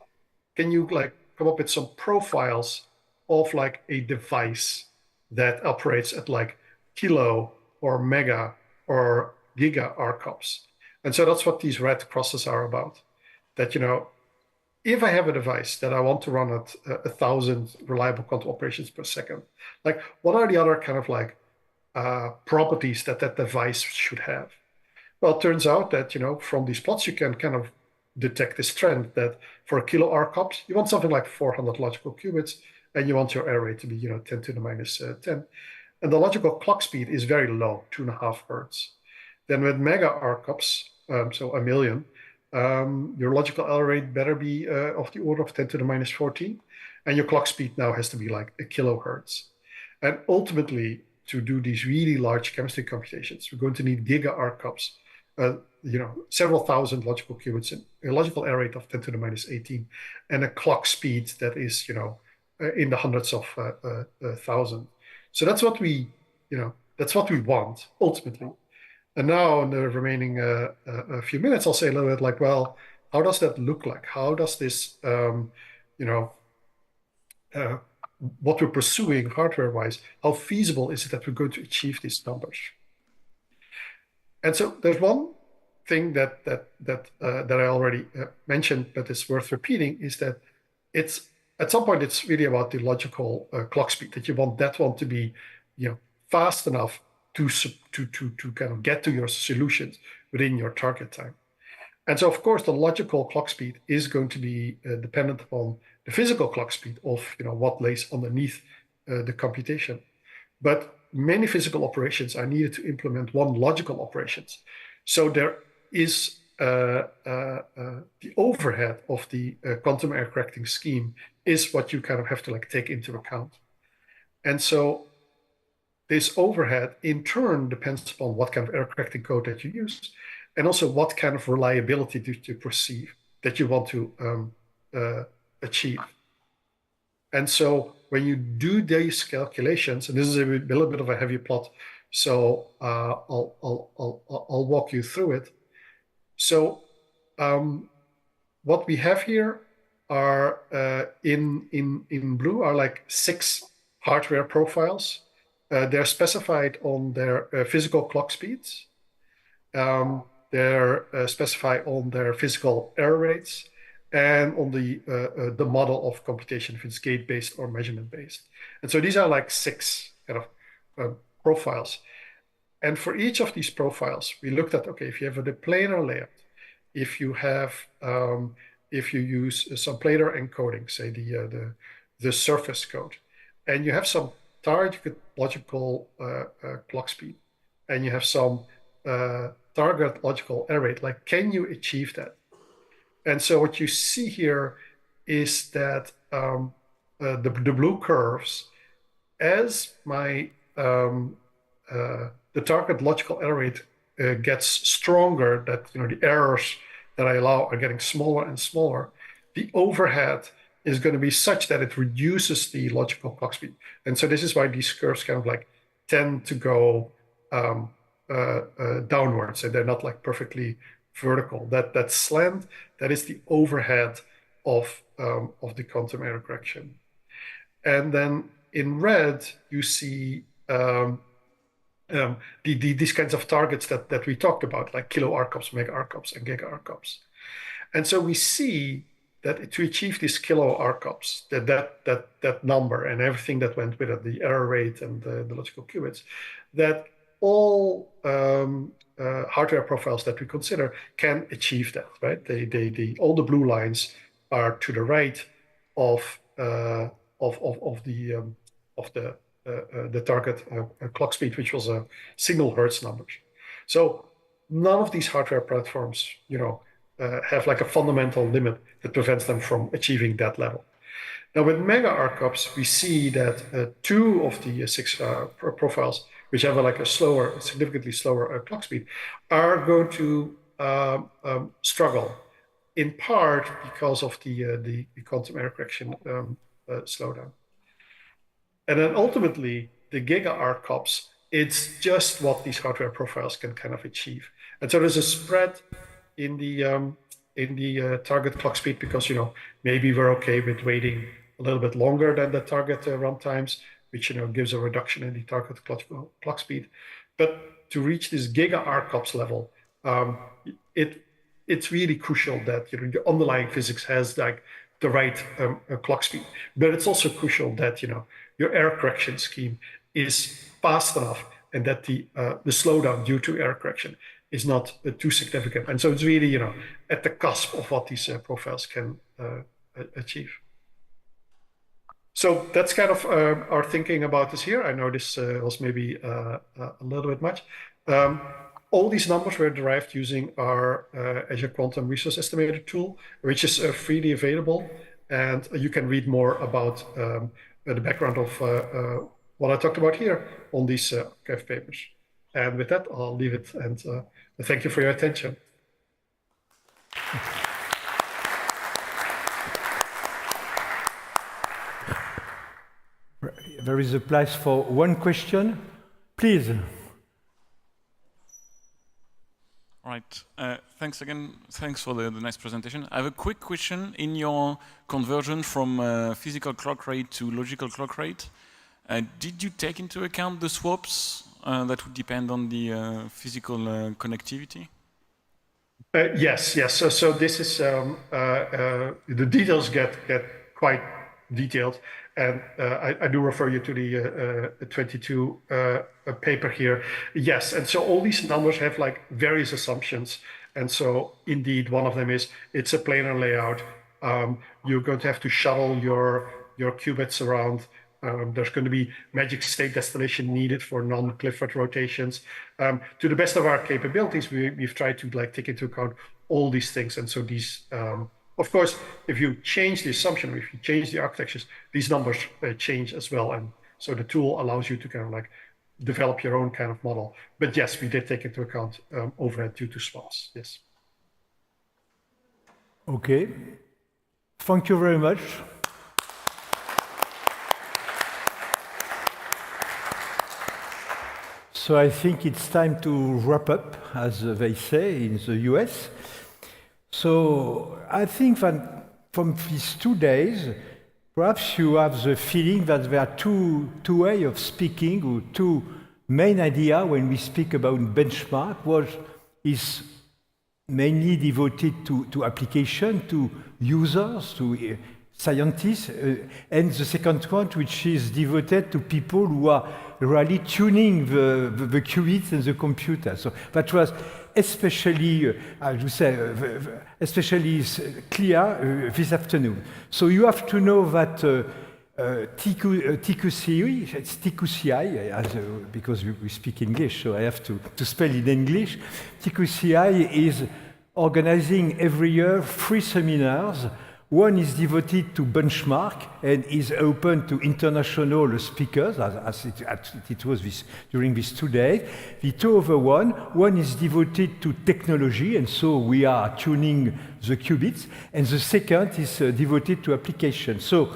can you like come up with some profiles of like a device that operates at like kilo or mega or giga RCOPs? And so that's what these red crosses are about. That, if I have a device that I want to run at 1,000 reliable quantum operations per second, like what are the other kind of like properties that device should have? Well, it turns out that, from these plots, you can kind of detect this trend that for a kilo RCOPs, you want something like 400 logical qubits, and you want your error rate to be, 10 to the minus 10. And the logical clock speed is very low, 2.5 hertz. Then with mega RCOPs, so a million, your logical error rate better be of the order of 10 to the minus 14. And your clock speed now has to be like a kilohertz. And ultimately, to do these really large chemistry computations, we're going to need giga RCOPs, several thousand logical qubits, and a logical error rate of 10 to the minus 18, and a clock speed that is, in the hundreds of thousand. So that's what we want ultimately. And now in the remaining a few minutes, I'll say a little bit like, well, how does that look like? How does this, what we're pursuing hardware-wise, how feasible is it that we're going to achieve these numbers? And so there's one thing that I already mentioned, but it's worth repeating, is that it's at some point it's really about the logical clock speed, that you want that one to be, fast enough to kind of get to your solutions within your target time. And so, of course, the logical clock speed is going to be dependent upon the physical clock speed of what lays underneath the computation. But many physical operations are needed to implement one logical operations. So there is the overhead of the quantum error correcting scheme is what you kind of have to like take into account. And so this overhead in turn depends upon what kind of error correcting code that you use. and also what kind of reliability do you perceive that you want to achieve. And so when you do these calculations, and this is a little bit of a heavy plot, so I'll walk you through it. So what we have here are in blue are like 6 hardware profiles. They're specified on their physical clock speeds. They're specified on their physical error rates and on the model of computation, if it's gate-based or measurement-based. And so these are like 6 kind of profiles. And for each of these profiles, we looked at, okay, if you have a planar layout, if you have, if you use some planar encoding, say the surface code, and you have some target logical clock speed, and you have some target logical error rate, like, can you achieve that? And so what you see here is that the blue curves, as my the target logical error rate gets stronger, that the errors that I allow are getting smaller and smaller, the overhead is going to be such that it reduces the logical clock speed. And so this is why these curves kind of like tend to go downwards, and they're not like perfectly vertical. That slant, that is the overhead of the quantum error correction. And then in red, you see these kinds of targets that we talked about, like kilo arcops, mega arcops, and giga arcops. And so we see that to achieve these kilo arcops, that number and everything that went with it, the error rate and the logical qubits, that all hardware profiles that we consider can achieve that, right? All the blue lines are to the right of the target clock speed, which was a single hertz numbers. So none of these hardware platforms, have like a fundamental limit that prevents them from achieving that level. Now with mega arcops, we see that 2 of the 6 profiles, which have like a significantly slower clock speed, are going to struggle, in part because of the quantum error correction slowdown. And then ultimately, the giga arcops, it's just what these hardware profiles can kind of achieve. And so there's a spread in the target clock speed because maybe we're okay with waiting a little bit longer than the target run times, which gives a reduction in the target clock speed. But to reach this giga arcops level, it's really crucial that the underlying physics has like the right clock speed. But it's also crucial that your error correction scheme is fast enough, and that the slowdown due to error correction is not too significant. And so it's really at the cusp of what these profiles can achieve. So that's kind of our thinking about this here. I know this was maybe a little bit much. All these numbers were derived using our Azure Quantum Resource Estimator tool, which is freely available. And you can read more about the background of what I talked about here on these archive papers. And with that, I'll leave it, and thank you for your attention. There is a place for one question. Please. All right. Thanks again. Thanks for the nice presentation. I have a quick question. In your conversion from physical clock rate to logical clock rate, did you take into account the swaps that would depend on the physical connectivity? Yes. So this is the details get quite detailed, and I do refer you to the 22 paper here. Yes, and so all these numbers have like various assumptions, and so indeed one of them is it's a planar layout. You're going to have to shuttle your qubits around. There's going to be magic state distillation needed for non-Clifford rotations. To the best of our capabilities, we've tried to like take into account all these things. And so these, of course, if you change the assumption, or if you change the architectures, these numbers change as well. And so the tool allows you to kind of like develop your own kind of model. But yes, we did take into account overhead due to spas. Yes. Okay. Thank you very much. So I think it's time to wrap up, as they say in the US. So I think that from these 2 days, perhaps you have the feeling that there are two ways of speaking, or two main ideas when we speak about benchmark. One is mainly devoted to application, to users, to scientists, and the second one, which is devoted to people who are really tuning the qubits and the computer. So that was especially, I would say, especially clear this afternoon. So you have to know that TQCI, it's TQCI, because we speak English, so I have to spell in English. TQCI is organizing every year 3 seminars. One is devoted to benchmark and is open to international speakers, as it was during these 2 days. The two other one is devoted to technology, and so we are tuning the qubits, and the second is devoted to application. So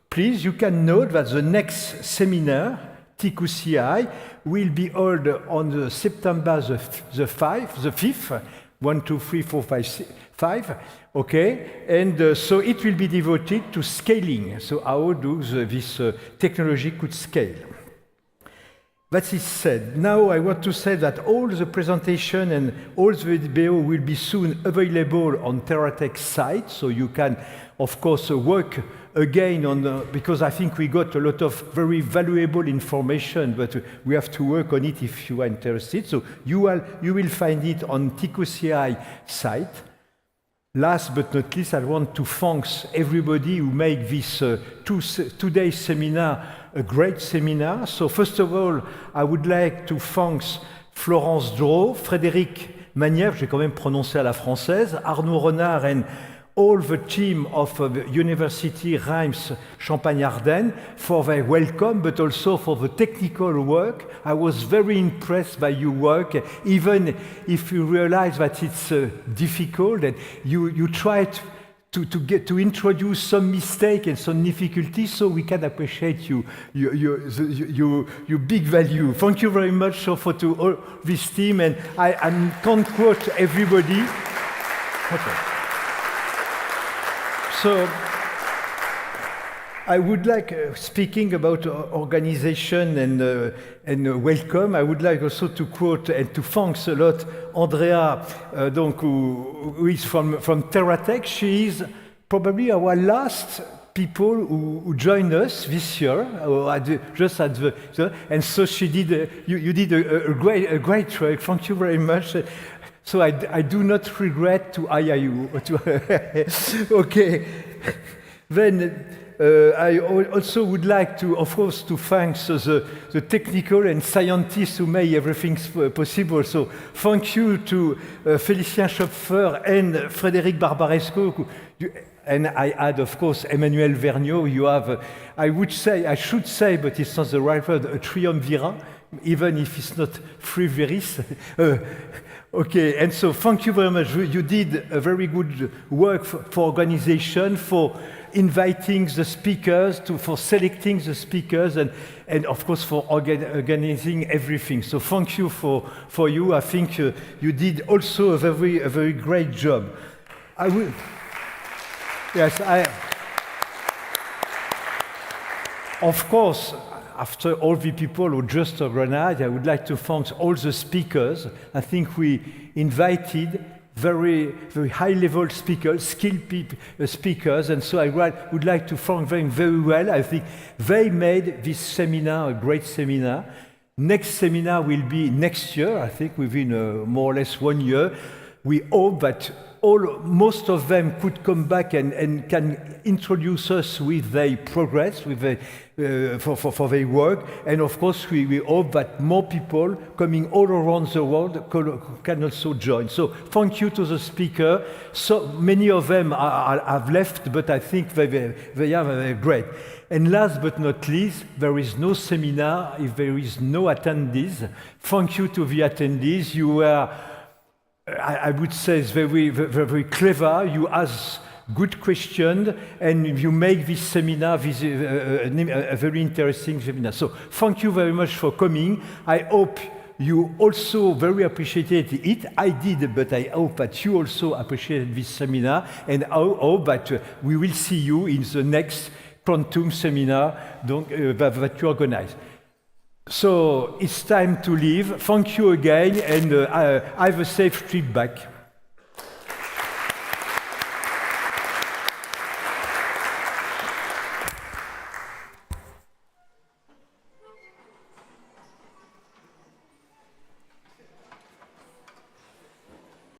please, you can note that the next seminar, TQCI, will be held on September the 5th, 1, 2, 3, 4, 5, okay? And so it will be devoted to scaling. So how this technology could scale. That is said. Now I want to say that all the presentation and all the video will be soon available on TerraTech site, so you can, of course, work again on, because I think we got a lot of very valuable information, but we have to work on it if you are interested. So you will find it on TQCI site. Last but not least, I want to thank everybody who made this two-day seminar a great seminar. So first of all, I would like to thank Florence Dro, Frédéric Manière, j'ai quand même prononcé à la française, Arnaud Renard, and all the team of the University Reims Champagne-Ardenne for their welcome, but also for the technical work. I was very impressed by your work, even if you realize that it's difficult, and you tried to introduce some mistake and some difficulties, so we can appreciate your big value. Thank you very much to all this team, and I can't quote everybody. Okay. So I would like, speaking about organization and welcome, I would like also to quote and to thank a lot Andrea, who is from TerraTech. She is probably our last people who joined us this year, just at the, and so she did. You did a great work. Thank you very much. So I do not regret to hire you. Okay. Then I also would like to, of course, to thank the technical and scientists who made everything possible. So thank you to Félicien Schopfer and Frédéric Barbaresco. And I add, of course, Emmanuel Vergniaud. You have, I should say, but it's not the right word, a triumvirat, even if it's not three viris. Okay, and so thank you very much. You did a very good work for organization, for inviting the speakers, for selecting the speakers, and of course for organizing everything. So thank you for you. I think you did also a very great job. I will. Yes, of course. After all the people who just organized, I would like to thank all the speakers. I think we invited very high-level speakers, skilled speakers, and so I would like to thank them very well. I think they made this seminar a great seminar. Next seminar will be next year, I think within more or less 1 year. We hope that most of them could come back and can introduce us with their progress, with for their work. And of course, we hope that more people coming all around the world can also join. So thank you to the speaker. So many of them have left, but I think they are great. And last but not least, there is no seminar if there is no attendees. Thank you to the attendees. You were, I would say, very, very clever. You ask good questions, and you make this seminar a very interesting seminar. So thank you very much for coming. I hope you also very appreciated it. I did, but I hope that you also appreciated this seminar, and I hope that we will see you in the next Quantum seminar that you organize. So it's time to leave. Thank you again, and have a safe trip back.